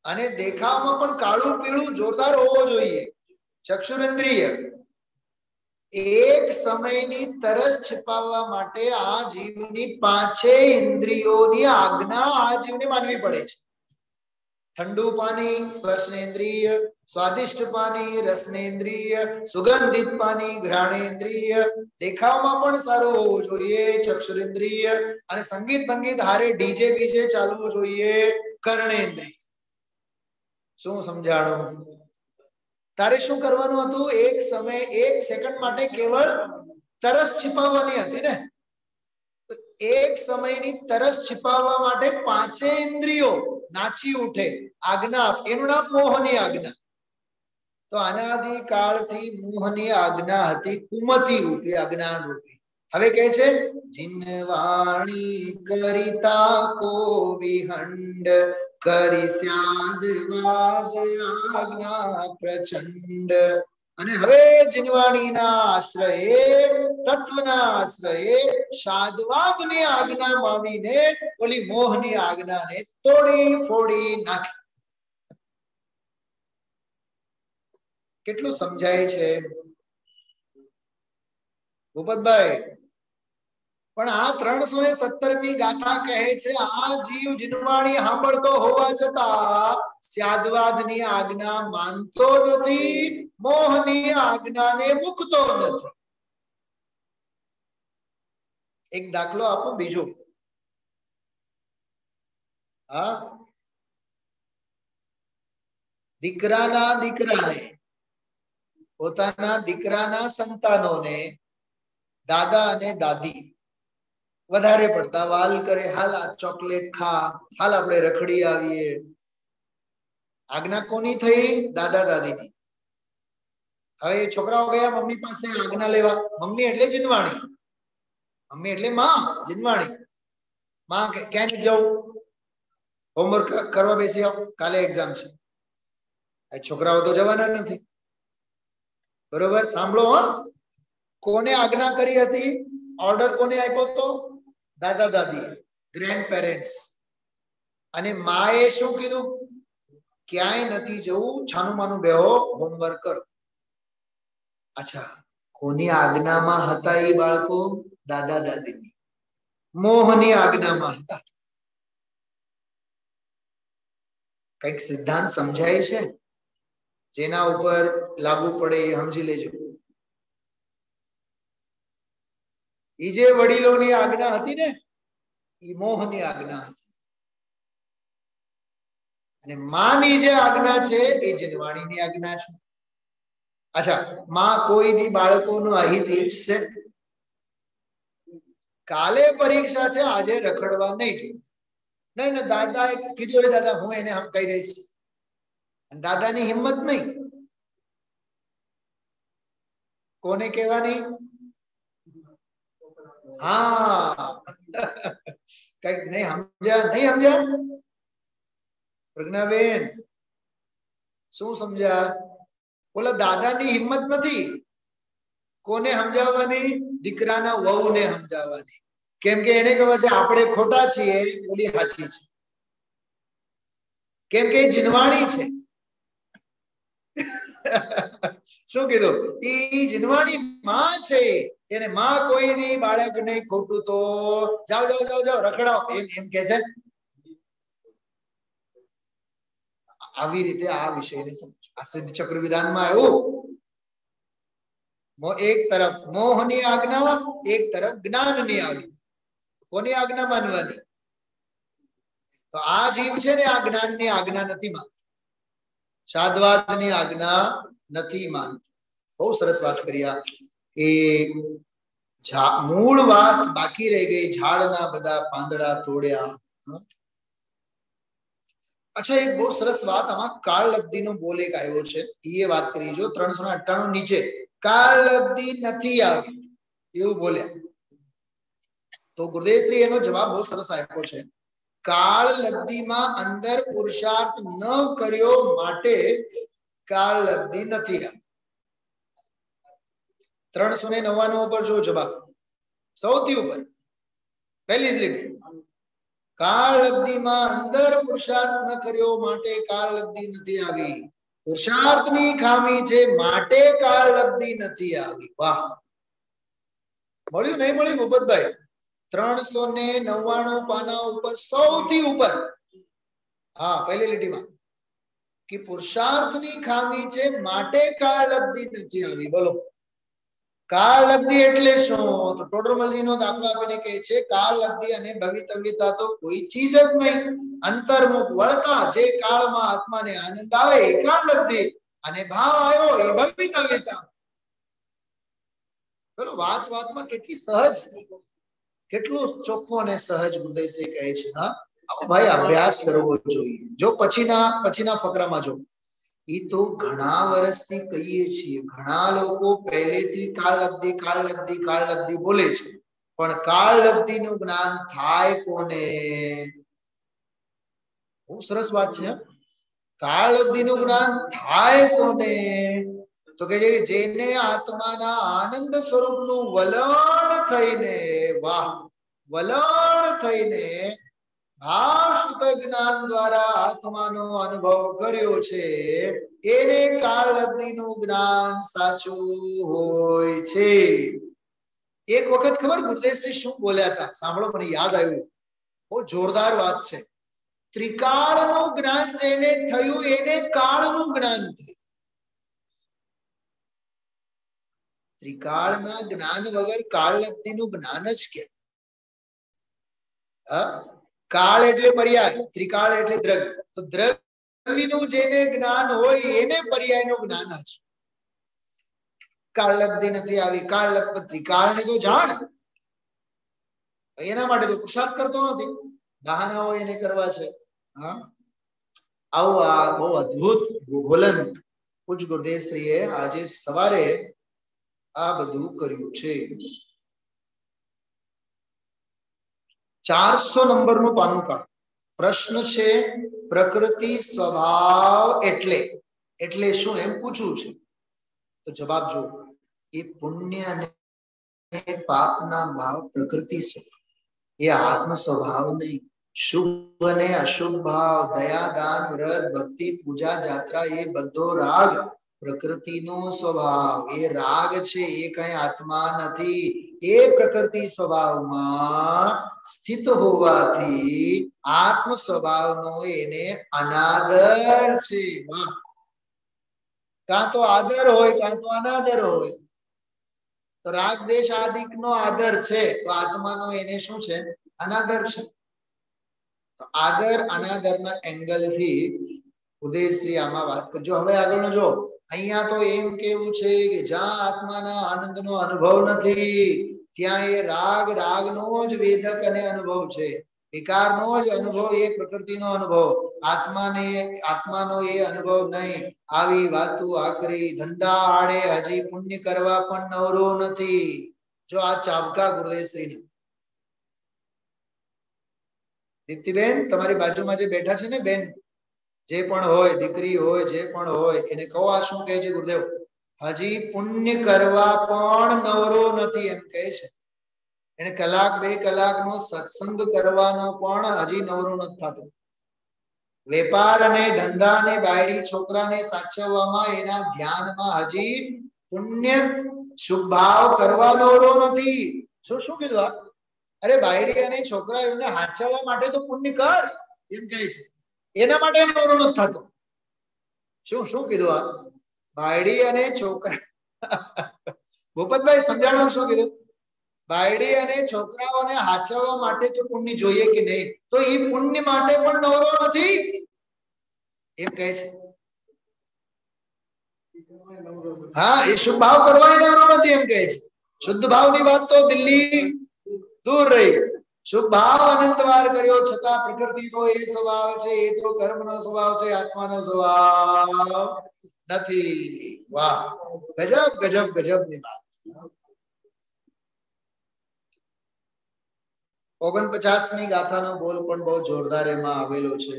અને દેખાવમાં પણ કાળું પીળું જોરદાર હોવો જોઈએ. ચક્ષુરેન્દ્રિય એક સમયની તરસ छिपाવવા માટે આ જીવની પાંચેય ઇન્દ્રિયોની આજ્ઞા આ જીવને માનવી પડે છે. ઠંડુ પાણી સ્પર્શનેન્દ્રિય, સ્વાદિષ્ટ પાણી રસનેન્દ્રિય, સુગંધિત પાણી ઘ્રાણેન્દ્રિય, દેખાવમાં પણ સારું હોવું જોઈએ ચક્ષુરેન્દ્રિય, અને સંગીત બંગીત હારે ડીજે બીજે ચાલવું જોઈએ કર્ણેન્દ્રિય. શું સમજાણું? તારે શું કરવાનું હતું? એક સમય, એક સેકન્ડ માટે કેવળ તરસ छिपाવવાની હતી ને. એક સમયની તરસ छिपाવવા માટે પાંચે ઇન્દ્રિયો નાચી ઉઠે, આજ્ઞા. એનું નામ મોહની આજ્ઞા. તો અનાદિ કાળથી મોહની આજ્ઞા હતી, કુમતિ રૂપી, અજ્ઞાન રૂપી. હવે કહે છે જીનવાણી કરિતા કો વિહંડ કરી સ્યાદ વાદ આજ્ઞા પ્રચંડ. અને હવે જીનવાણીના આશ્રયે, તત્વના આશ્રયે સાધવાદની આજ્ઞા માનીને ઓલી મોહની આજ્ઞાને તોડી ફોડી નાખી. કેટલું સમજાય છે ભૂપતભાઈ? પણ આ 317મી ગાથા કહે છે આ જીવ જીનવાણી સાંભળતો હોવા છતાં સ્યાદવાદની આજ્ઞા માનતો નથી, મોહની આજ્ઞાને મૂકતો નથી. એક દાખલો આપો બીજો. હા, દીકરાના દીકરાને, પોતાના દીકરાના સંતાનોને દાદા અને દાદી વધારે પડતા વાલ કરે. હાલ આ ચોકલેટ ખા, હાલ આપણે રખડી આવીએ. આજ્ઞા કોની થઈ? દાદા દાદીની. હવે છોકરાઓ ગયા મમ્મી પાસે આજ્ઞા લેવા. મમ્મી એટલે જીનવાણી, મમ્મી એટલે માં, જીનવાણી. માં ક્યાં જવું? હોમવર્ક કરવા બેસી આવો, કાલે એક્ઝામ છે. છોકરાઓ તો જવાના નથી. બરોબર, સાંભળો હો. કોને આજ્ઞા કરી હતી? ઓર્ડર કોને આપ્યો તો? દાદા દાદી, ગ્રેન્ડ પેરેન્ટ્સ. અને માએ શું કીધું? ક્યાંય નથી જવું, છાનું માનું બેહો, હોમવર્ક કરો. અચ્છા, કોની આજ્ઞામાં હતા એ બાળકો? દાદા દાદીની મોહની આજ્ઞામાં હતા. કઈક સિદ્ધાંત સમજાય છે, જેના ઉપર લાગુ પડે એ સમજી લેજો. એ જે વડીલોની આજ્ઞા હતી ને, એ મોહની આજ્ઞા હતી. અને માની જે આજ્ઞા છે એ જીનવાણીની આજ્ઞા છે. અચ્છા, માં કોઈ દી બાળકોનું અહિત ઈચ્છશે? કાલે પરીક્ષા છે, આજે રખડવા નહીં જોઈએ. નહીં ને દાદાએ કીધું, હોય દાદા હું એને કહી દઈશ. દાદાની હિંમત નહીં. કોને કહેવાની? હા, કઈક નહીં સમજ્યા? નહીં સમજ્યા પ્રજ્ઞાબેન? શું સમજ્યા? બોલો, દાદાની હિંમત નથી. કોને સમજાવવાની? દીકરાના વહુને સમજાવવાની. કેમ કે એને ખબર છે આપણે ખોટા છીએ, ઓલી સાચી છે. કેમ કે જીનવાણી છે. શું કીધું? ઈ જીનવાણી માં છે. એને માં કોઈ ની બાળકને ખોટું તો જાઓ જાઓ જાઓ જાઓ રખડાઓ એમ કે છે. આવી રીતે આ વિષયને સમજો. આ સિદ્ધ ચક્ર વિધાનમાં આવ્યું, એક તરફ મોહની આજ્ઞા, એક તરફ જ્ઞાનની આજ્ઞા. કોની આજ્ઞા માનવાની? તો આ જીવ છે ને, આ જ્ઞાનની આજ્ઞા નથી માનતો, સાદવાદની આજ્ઞા નથી માનતો. બહુ સરસ વાત કરી. એ મૂળ વાત બાકી રહી ગઈ. ઝાડના બધા પાંદડા તોડ્યા. અચ્છા, એક બહુ સરસ વાત આમાં કાળલબ્ધિનો બોલ એક આવ્યો છે, એ વાત કરી જો. 398 નીચે કાળલબ્ધિ નથી આવી એવું બોલ્યા. તો ગુરુદેવશ્રી એનો જવાબ બહુ સરસ આપ્યો છે. કાળલબ્ધિમાં અંદર પુરુષાર્થ ન કર્યો માટે કાળલબ્ધિ નથી આવી. 399 ઉપર જો જવાબ, સૌથી ઉપર પહેલી જ લીટી. કાળલબ્ધિમાં અંદર પુરુષાર્થ ન કર્યો માટે કાળલબ્ધિ નથી આવી. પુરુષાર્થની ખામી છે માટે કાળલબ્ધિ નથી આવી. વાહ, મળ્યું નહીં મળ્યું ભૂપતભાઈ? 399 પાના ઉપર સૌથી ઉપર, હા પહેલી લીટીમાં, કે પુરુષાર્થની ખામી છે માટે કાળલબ્ધિ નથી આવી. બોલો, કાળલબ્ધિ એટલે શું? તો ટોડરમલજીનો દાખલો આપીને કહે છે, કાળલબ્ધિ અને ભવિતવ્યતા તો કોઈ ચીજ જ નહીં. અંતર્મુખ વળતા જે કાળમાં આત્માને આનંદ આવે એ કાળલબ્ધિ, અને ભાવ આવ્યો એ ભવિતવ્યતા. બોલો, વાત વાતમાં કેટલી સહજ, કેટલું ચોખ્ખું અને સહજ ગુરુદેવશ્રી કહે છે. હા ભાઈ, અભ્યાસ કરવો જોઈએ. જો પછીના ફકરામાં જો, એ તો ઘણા વર્ષથી કહીએ છીએ, ઘણા લોકો પહેલેથી કાળલબ્ધિ કાળલબ્ધિ કાળલબ્ધિ બોલે છે, પણ કાળલબ્ધિનું જ્ઞાન થાય કોને? બહુ સરસ વાત છે. કાળલબ્ધિનું જ્ઞાન થાય કોને? તો કે જેને આત્માના આનંદ સ્વરૂપનું વલણ થઈને, વાહ, વલણ થઈને ભાષિત જ્ઞાન દ્વારા આત્માનો અનુભવ કર્યો છે, એને કાળલબ્ધિનું જ્ઞાન સાચું હોય છે. એક વખત ખબર ગુરુદેવશ્રી શું બોલ્યા હતા? સાંભળો, મને યાદ આવ્યું. બહુ જોરદાર વાત છે. ત્રિકાળનું જ્ઞાન જેને થયું એને કાળનું જ્ઞાન થયું. ત્રિકાળના જ્ઞાન વગર કાળલબ્ધિનું જ્ઞાન જ કેમ? કાળ એટલે પર્યાય, ત્રિકાળ એટલે દ્રવ્ય. તો દ્રવ્ય ધર્મીનું જેને જ્ઞાન હોય એને પર્યાયનું જ્ઞાન છે. કાળ લબ્ધિ નથી આવી, કાળ લખપત્રી, કાળને તો જાણ, એના માટે તો પુરુષાર્થ કરતો નથી, બહાનાઓ એને કરવા છે. હા, આવું આ બહુ અદ્ભુત ભૂગોલન પૂજ ગુરુદેવશ્રીએ આજે સવારે આ બધું કર્યું છે. 400 નંબરનું પાનું કાઢો. પ્રશ્ન છે પ્રકૃતિ સ્વભાવ એટલે શું એમ પૂછવું છે. તો જવાબ જો, એ પુણ્ય અને પાપના ભાવ પ્રકૃતિ સ્વભાવ, એ આત્મ સ્વભાવ નહીં. શુભ અને અશુભ ભાવ, દયા, દાન, વ્રત, ભક્તિ, પૂજા, જાત્રા, એ બધો રાગ પ્રકૃતિનો સ્વભાવ. એ રાગ છે, એ કઈ આત્મા નથી. એ પ્રકૃતિ સ્વભાવમાં સ્થિત હોવાથી આત્મ સ્વભાવનો એને અનાદર છે. કાં તો આદર હોય, કાં તો અનાદર હોય. તો રાગ દેશ આદિક નો આદર છે, તો આત્માનો એને શું છે? અનાદર છે. તો આદર અનાદરના એંગલ થી ઉદયશ્રી આમાં વાત કરજો. હવે આગળનો જો, અહીંયા તો એમ કેવું છે કે જ્યાં આત્માના આનંદનો અનુભવ નથી ત્યાં એ રાગનો જ વેદક અને અનુભવ છે. વિકારનો જ અનુભવ, એ પ્રકૃતિનો અનુભવ. આત્માનો એ અનુભવ નહીં. આવી વાતો આકરી, ધંધા આડે હજી પુણ્ય કરવા પણ નવરો નથી. જો આ ચાબકા ગુરુદેવશ્રી. દીપ્તિબેન, તમારી બાજુમાં જે બેઠા છે ને બેન, જે પણ હોય, દીકરી હોય, જે પણ હોય, એને કહો આ શું કહે છે ગુરુદેવ? હજી પુણ્ય કરવા પણ નવરો નથી એમ કહે છે. એને કલાક 2 કલાકનો સત્સંગ કરવાનો પણ હજી નવરો નથી થતો. વેપાર અને ધંધા અને બાયડી છોકરાને સાચવવામાં, એના ધ્યાનમાં હજી પુણ્ય શુભ ભાવ કરવા નવરો નથી. શું કીધું? અરે બાયડી અને છોકરા એમને હાચવવા માટે તો પુણ્ય કર એમ કહે છે. એના માટે નવરો નથી થતો. શું કીધું? આ બાયડી અને છોકરા, ભૂપતભાઈ સમજાણો શું કીધું? બાયડી અને છોકરાઓને હાચવવા માટે તો પુણ્ય જોઈએ કે નહીં? તો એ પુણ્ય માટે પણ નવરો નથી એમ કહે છે. હા, એ શુભ ભાવ કરવા નવરો નથી એમ કહે છે. શુદ્ધ ભાવની વાત તો દિલ્હી દૂર રહી. શુભ ભાવ અનંતવાર કર્યો છતાં પ્રકૃતિનો એ સ્વભાવ છે, એ તો કર્મનો સ્વભાવ છે, આત્માનો સ્વભાવ નથી. વાહ, ગજબ ની વાત. 49ની ગાથાનો બોલ પણ બહુ જોરદાર એમાં આવેલો છે.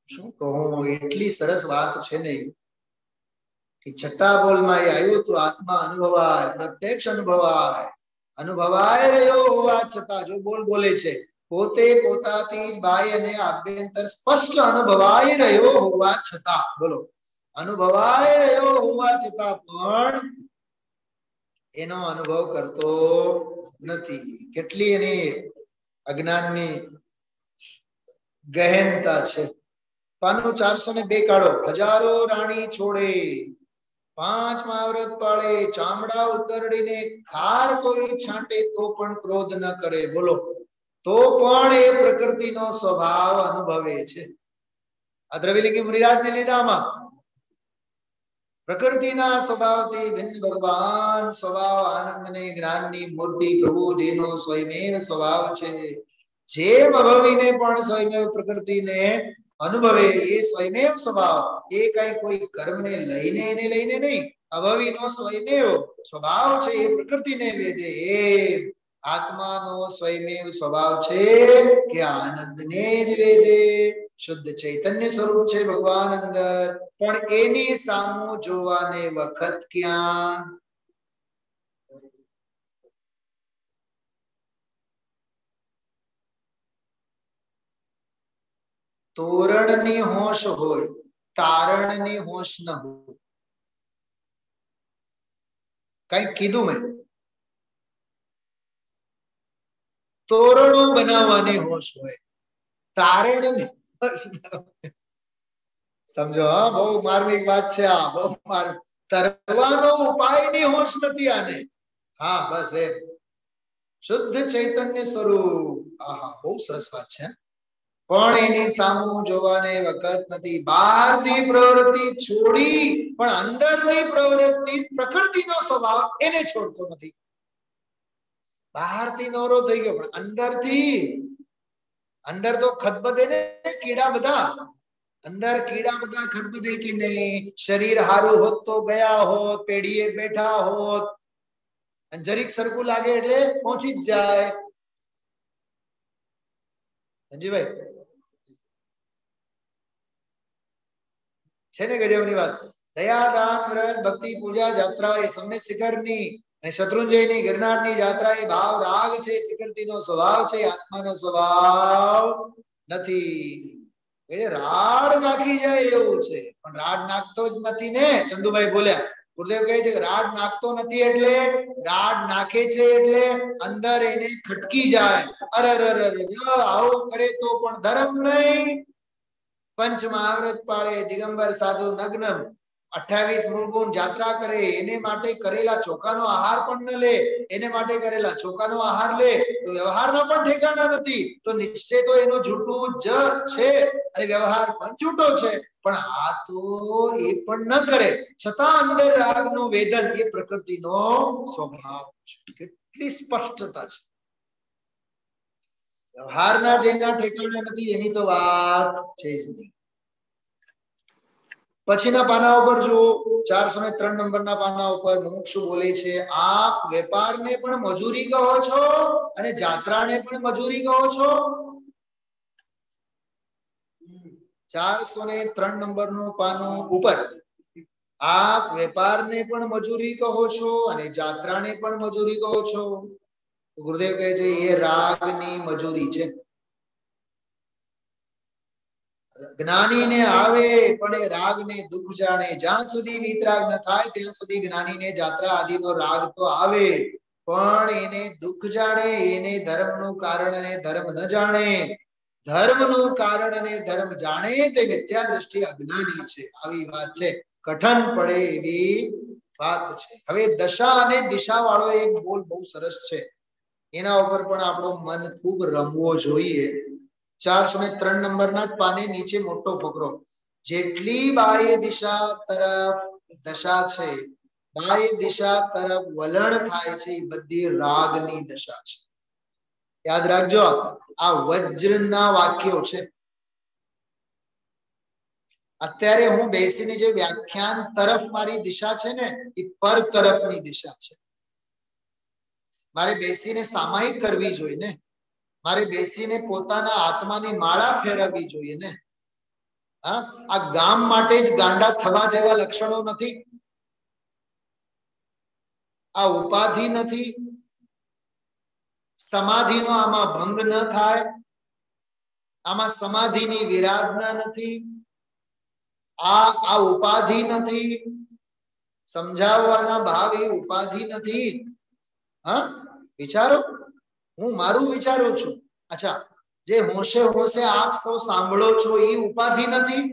શું કહું, એટલી સરસ વાત છે ને કે 6ઠા બોલમાં એ આવ્યું હતું, આત્મા અનુભવાય, પ્રત્યક્ષ અનુભવાય રહ્યો હોવા છતાં. જો બોલ બોલે છે, પોતે પોતાથી જ બાહ્ય અને આભ્યંતર સ્પષ્ટ અનુભવાય રહ્યો હોવા છતાં, બોલો, અનુભવાય રહ્યો હોવા છતાં પણ એનો અનુભવ કરતો નથી. કેટલી એની અજ્ઞાનની ગહેનતા છે. પાનું 402 કાઢો. હજારો રાણી છોડે, 5 મહાવ્રત પાળે, ચામડા ઉતરડીને ખાર કોઈ છાંટે તો પણ ક્રોધ ન કરે. બોલો, તો પણ એ પ્રકૃતિનો સ્વભાવ અનુભવે છે. આ દ્રવિલિંગી મુનિરાજને લીધામાં પ્રકૃતિના સ્વભાવથી ભિન્ન ભગવાન સ્વભાવ આનંદને જ્ઞાનની મૂર્તિ પ્રભુજીનો સ્વયમેવ સ્વભાવ છે. જેમ અભવીને પણ સ્વયમેવ પ્રકૃતિને અનુભવે, એ સ્વયમેવ સ્વભાવ, એ કઈ કોઈ કર્મને લઈને નહીં. અભવીનો સ્વયમેવ સ્વભાવ છે, એ પ્રકૃતિને વેદે. એ આત્માનો સ્વયમેવ સ્વભાવ છે કે આનંદને જ વેદે. શુદ્ધ ચૈતન્ય સ્વરૂપ છે ભગવાન અંદર, પણ એની સામું જોવાને વખત ક્યાં? તોરણની હોશ હોય, તારણની હોશ ન હોય. કઈ કીધું મેં? તોરણો બનાવવાની હોશ હોય, તારણની સમજો. હા, બહુ માર્મિક વાત છે આ, બહુ માર્મિક. તરવાનો ઉપાયની હોશ નથી આને. હા, બસ એ શુદ્ધ ચૈતન્ય સ્વરૂપ. આહા, બહુ સરસ વાત છે. પણ એની સામું જોવાને વખત નથી. બહારની પ્રવૃત્તિ છોડી પણ અંદરની પ્રવૃત્તિ, પ્રકૃતિનો સ્વભાવ એને છોડતો નથી. બહારથી નવરો થઈ ગયો પણ અંદરથી, અંદર તો ખદબદે ને કીડા બધા, અંદર કીડા બધા ખદબદે કે નહીં. શરીર હારું હોત તો ગયા હોત, પેઢીએ બેઠા હોત, અને જરીક સરખું લાગે એટલે પહોંચી જ જાય. સંજીભાઈ છે ને ગજબની વાત. દયા, દાન, વ્રત, ભક્તિ, પૂજા, જાત્રા એ સમ્ય શિખરની અને શત્રુંજયની ગિરનારની જાત્રા એ ભાવ રાગ છે, પ્રકૃતિનો સ્વભાવ છે, આત્માનો સ્વભાવ નથી. રાડ નાખી જાય એવું છે, પણ રાડ નાખતો જ નથી ને. ચંદુભાઈ બોલ્યા, ગુરુદેવ કહે છે કે રાડ નાખતો નથી એટલે, રાડ નાખે છે એટલે અંદર એને ખટકી જાય. અરે આવું કરે તો પણ ધર્મ નહીં. પંચ મહાવ્રત પાળે, દિગંબર સાધુ નગ્ન, 28 મૂળગુણ જાત્રા કરે, એને માટે કરેલા ચોખાનો આહાર પણ ન લે. એને માટે કરેલા ચોખાનો આહાર લે તો વ્યવહારના પણ ઠેકાણા નથી. તો નિશ્ચય તો એનું જૂઠું જ છે અને વ્યવહાર પણ જૂઠો છે. પણ આ તો એ પણ ન કરે છતાં અંદર રાગનું વેદન એ પ્રકૃતિનો સ્વભાવ છે. કેટલી સ્પષ્ટતા છે. વ્યવહારના જેના ઠેકાણા નથી એની તો વાત છે જ નહીં. પછીના પાના ઉપર જુઓ, 403 નંબરના પાના ઉપર મુમુક્ષુ બોલે છે, આપ વેપારને પણ મજૂરી કહો છો અને જાત્રાને પણ મજૂરી કહો છો. 403 નંબરનું પાનું ઉપર આપ વેપારને પણ મજૂરી કહો છો અને જાત્રાને પણ મજૂરી કહો છો. ગુરુદેવ કહે છે એ રાગની મજૂરી છે. જ્ઞાનીને આવે પણ એ રાગને દુઃખ જાણે. જ્યાં સુધી વિતરાગ ન થાય ત્યાં સુધી જ્ઞાનીને જાત્રા આદિનો રાગ તો આવે, પણ એને દુઃખ જાણે. એને ધર્મનું કારણ અને ધર્મ ન જાણે. ધર્મનું કારણ અને ધર્મ જાણે તે મિથ્યા દ્રષ્ટિ અજ્ઞાની છે. આવી વાત છે, કઠણ પડે એવી વાત છે. હવે દશા અને દિશા વાળો એક બોલ બહુ સરસ છે, એના ઉપર પણ આપણું મન ખૂબ રમવો જોઈએ. 403 નંબરના જ પાને નીચે મોટો ફકરો, જેટલી બાહ્ય દિશા તરફ દશા છે, બાહ્ય દિશા તરફ વલણ થાય છે, એ બધી રાગની દશા છે. યાદ રાખજો, આ વજ્રના વાક્યો છે. અત્યારે હું બેસીને જે વ્યાખ્યાન તરફ મારી દિશા છે ને, એ પર તરફની દિશા છે. મારે બેસીને સામાયિક કરવી જોઈએ ને, મારે બેસીને પોતાના આત્માની માળા ફેરવવી જોઈએ ને. હા, આ ગામ માટે જ ગાંડા થવા જેવા લક્ષણો નથી. આ ઉપાધિ નથી. સમાધિનો આમાં ભંગ ન થાય. આમાં સમાધિની વિરાધના નથી. આ ઉપાધિ નથી. સમજાવવાના ભાવ એ ઉપાધિ નથી. હા, વિચારો, હું મારું વિચારું છું. અચ્છા, જે હોશે હોશે આપ સૌ સાંભળો છો એ ઉપાધિ નથી.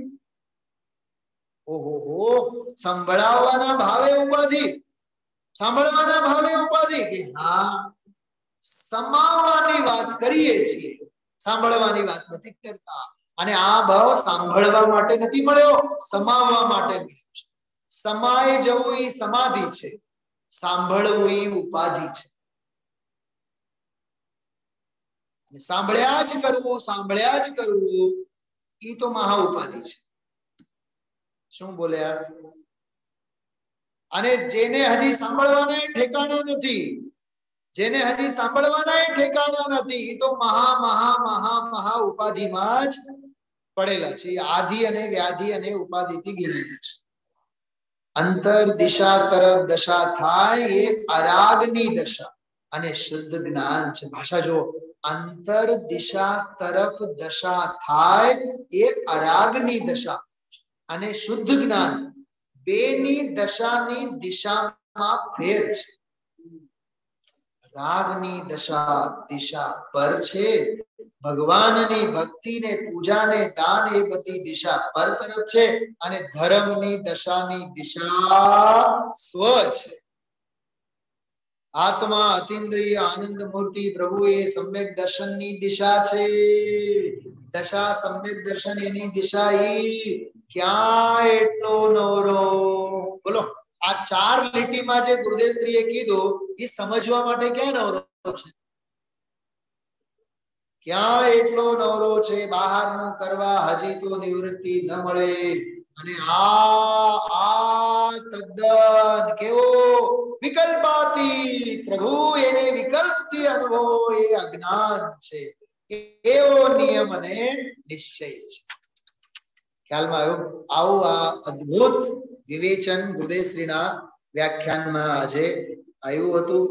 ઓહો, સંભળાવવાના ભાવે ઉપાધિ, સાંભળવાના ભાવે ઉપાધિ. કે હા, સમાવવાની વાત કરીએ છીએ, સાંભળવાની વાત નથી કરતા. અને આ ભાવ સાંભળવા માટે નથી મળ્યો, સમાવવા માટે મળ્યો છે. સમાય જવું એ સમાધિ છે, સાંભળવું એ ઉપાધિ છે. સાંભળ્યા જ કરવું, સાંભળ્યા જ કરવું એ તો મહા ઉપાધિ છે. શું બોલ્યા? અને જેને હજી સાંભળવાના ઠેકાણા નથી, જેને હજી સાંભળવાના ઠેકાણા નથી, એ તો મહા મહા મહા મહા ઉપાધિમાં જ પડેલા છે. આધિ અને વ્યાધિ અને ઉપાધિથી ઘેરાયેલા છે. અંતર દિશા તરફ દશા થાય એ અરાગની દશા અને શુદ્ધ જ્ઞાન છે. ભાષા જો, અંતર દિશા તરફ દશા થાય એ અરાગની દશા અને શુદ્ધ જ્ઞાન, બેની દશાની દિશામાં ફેર છે. રાગની દશા દિશા પર છે, ભગવાનની ભક્તિ ને પૂજા ને દાન એ બધી દિશા પર તરફ છે, અને ધર્મની દશાની દિશા સ્વ છે. આત્મા અતિન્દ્રિય આનંદ મૂર્તિ પ્રભુ એ સમ્યક દર્શનની દિશા છે. दशा सम्यक दर्शन एनी दिशा क्या एटलो नवरो बोलो आ चार લીટી માં જે ગુરુદેવ શ્રીએ કીધું એ સમજવા માટે ક્યાં નવરો છે ક્યાં એટલો નવરો છે બહારનું કરવા હજી તો નિવૃત્તિ ન મળે અને આ તદ્દન કેવો વિકલ્પાતીત પ્રભુ એને વિકલ્પથી અનુભવ એ અજ્ઞાન છે એવો નિયમ અને નિશ્ચય છે ખ્યાલમાં આવ્યો આવું આ અદ્ભુત વિવેચન ગુરુદેવ શ્રીના વ્યાખ્યાનમાં આજે આવ્યું હતું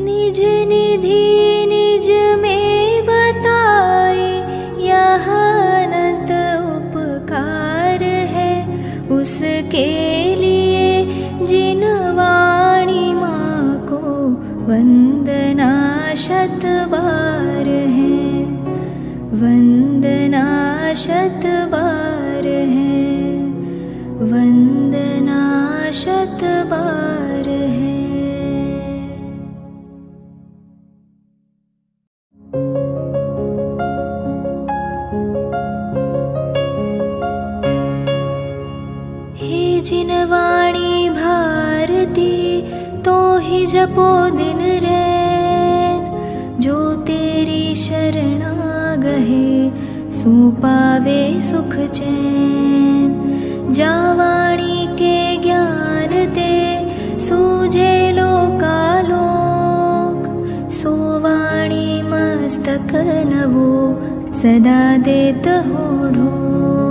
निज निधि निज में बताए यह अनंत उपकार है उसके लिए जिन वाणी माँ को वंदना शत बार है वंदना शत बार है वंदना शत बार है हे जिन वाणी भारती तो ही जपो दिन रैन जो तेरी शरणा गहे सो पावे सुख चैन जा वाणी के ज्ञान ते सूझे लोकालोक सो वाणी मस्तक नवो सदा देत हो ढो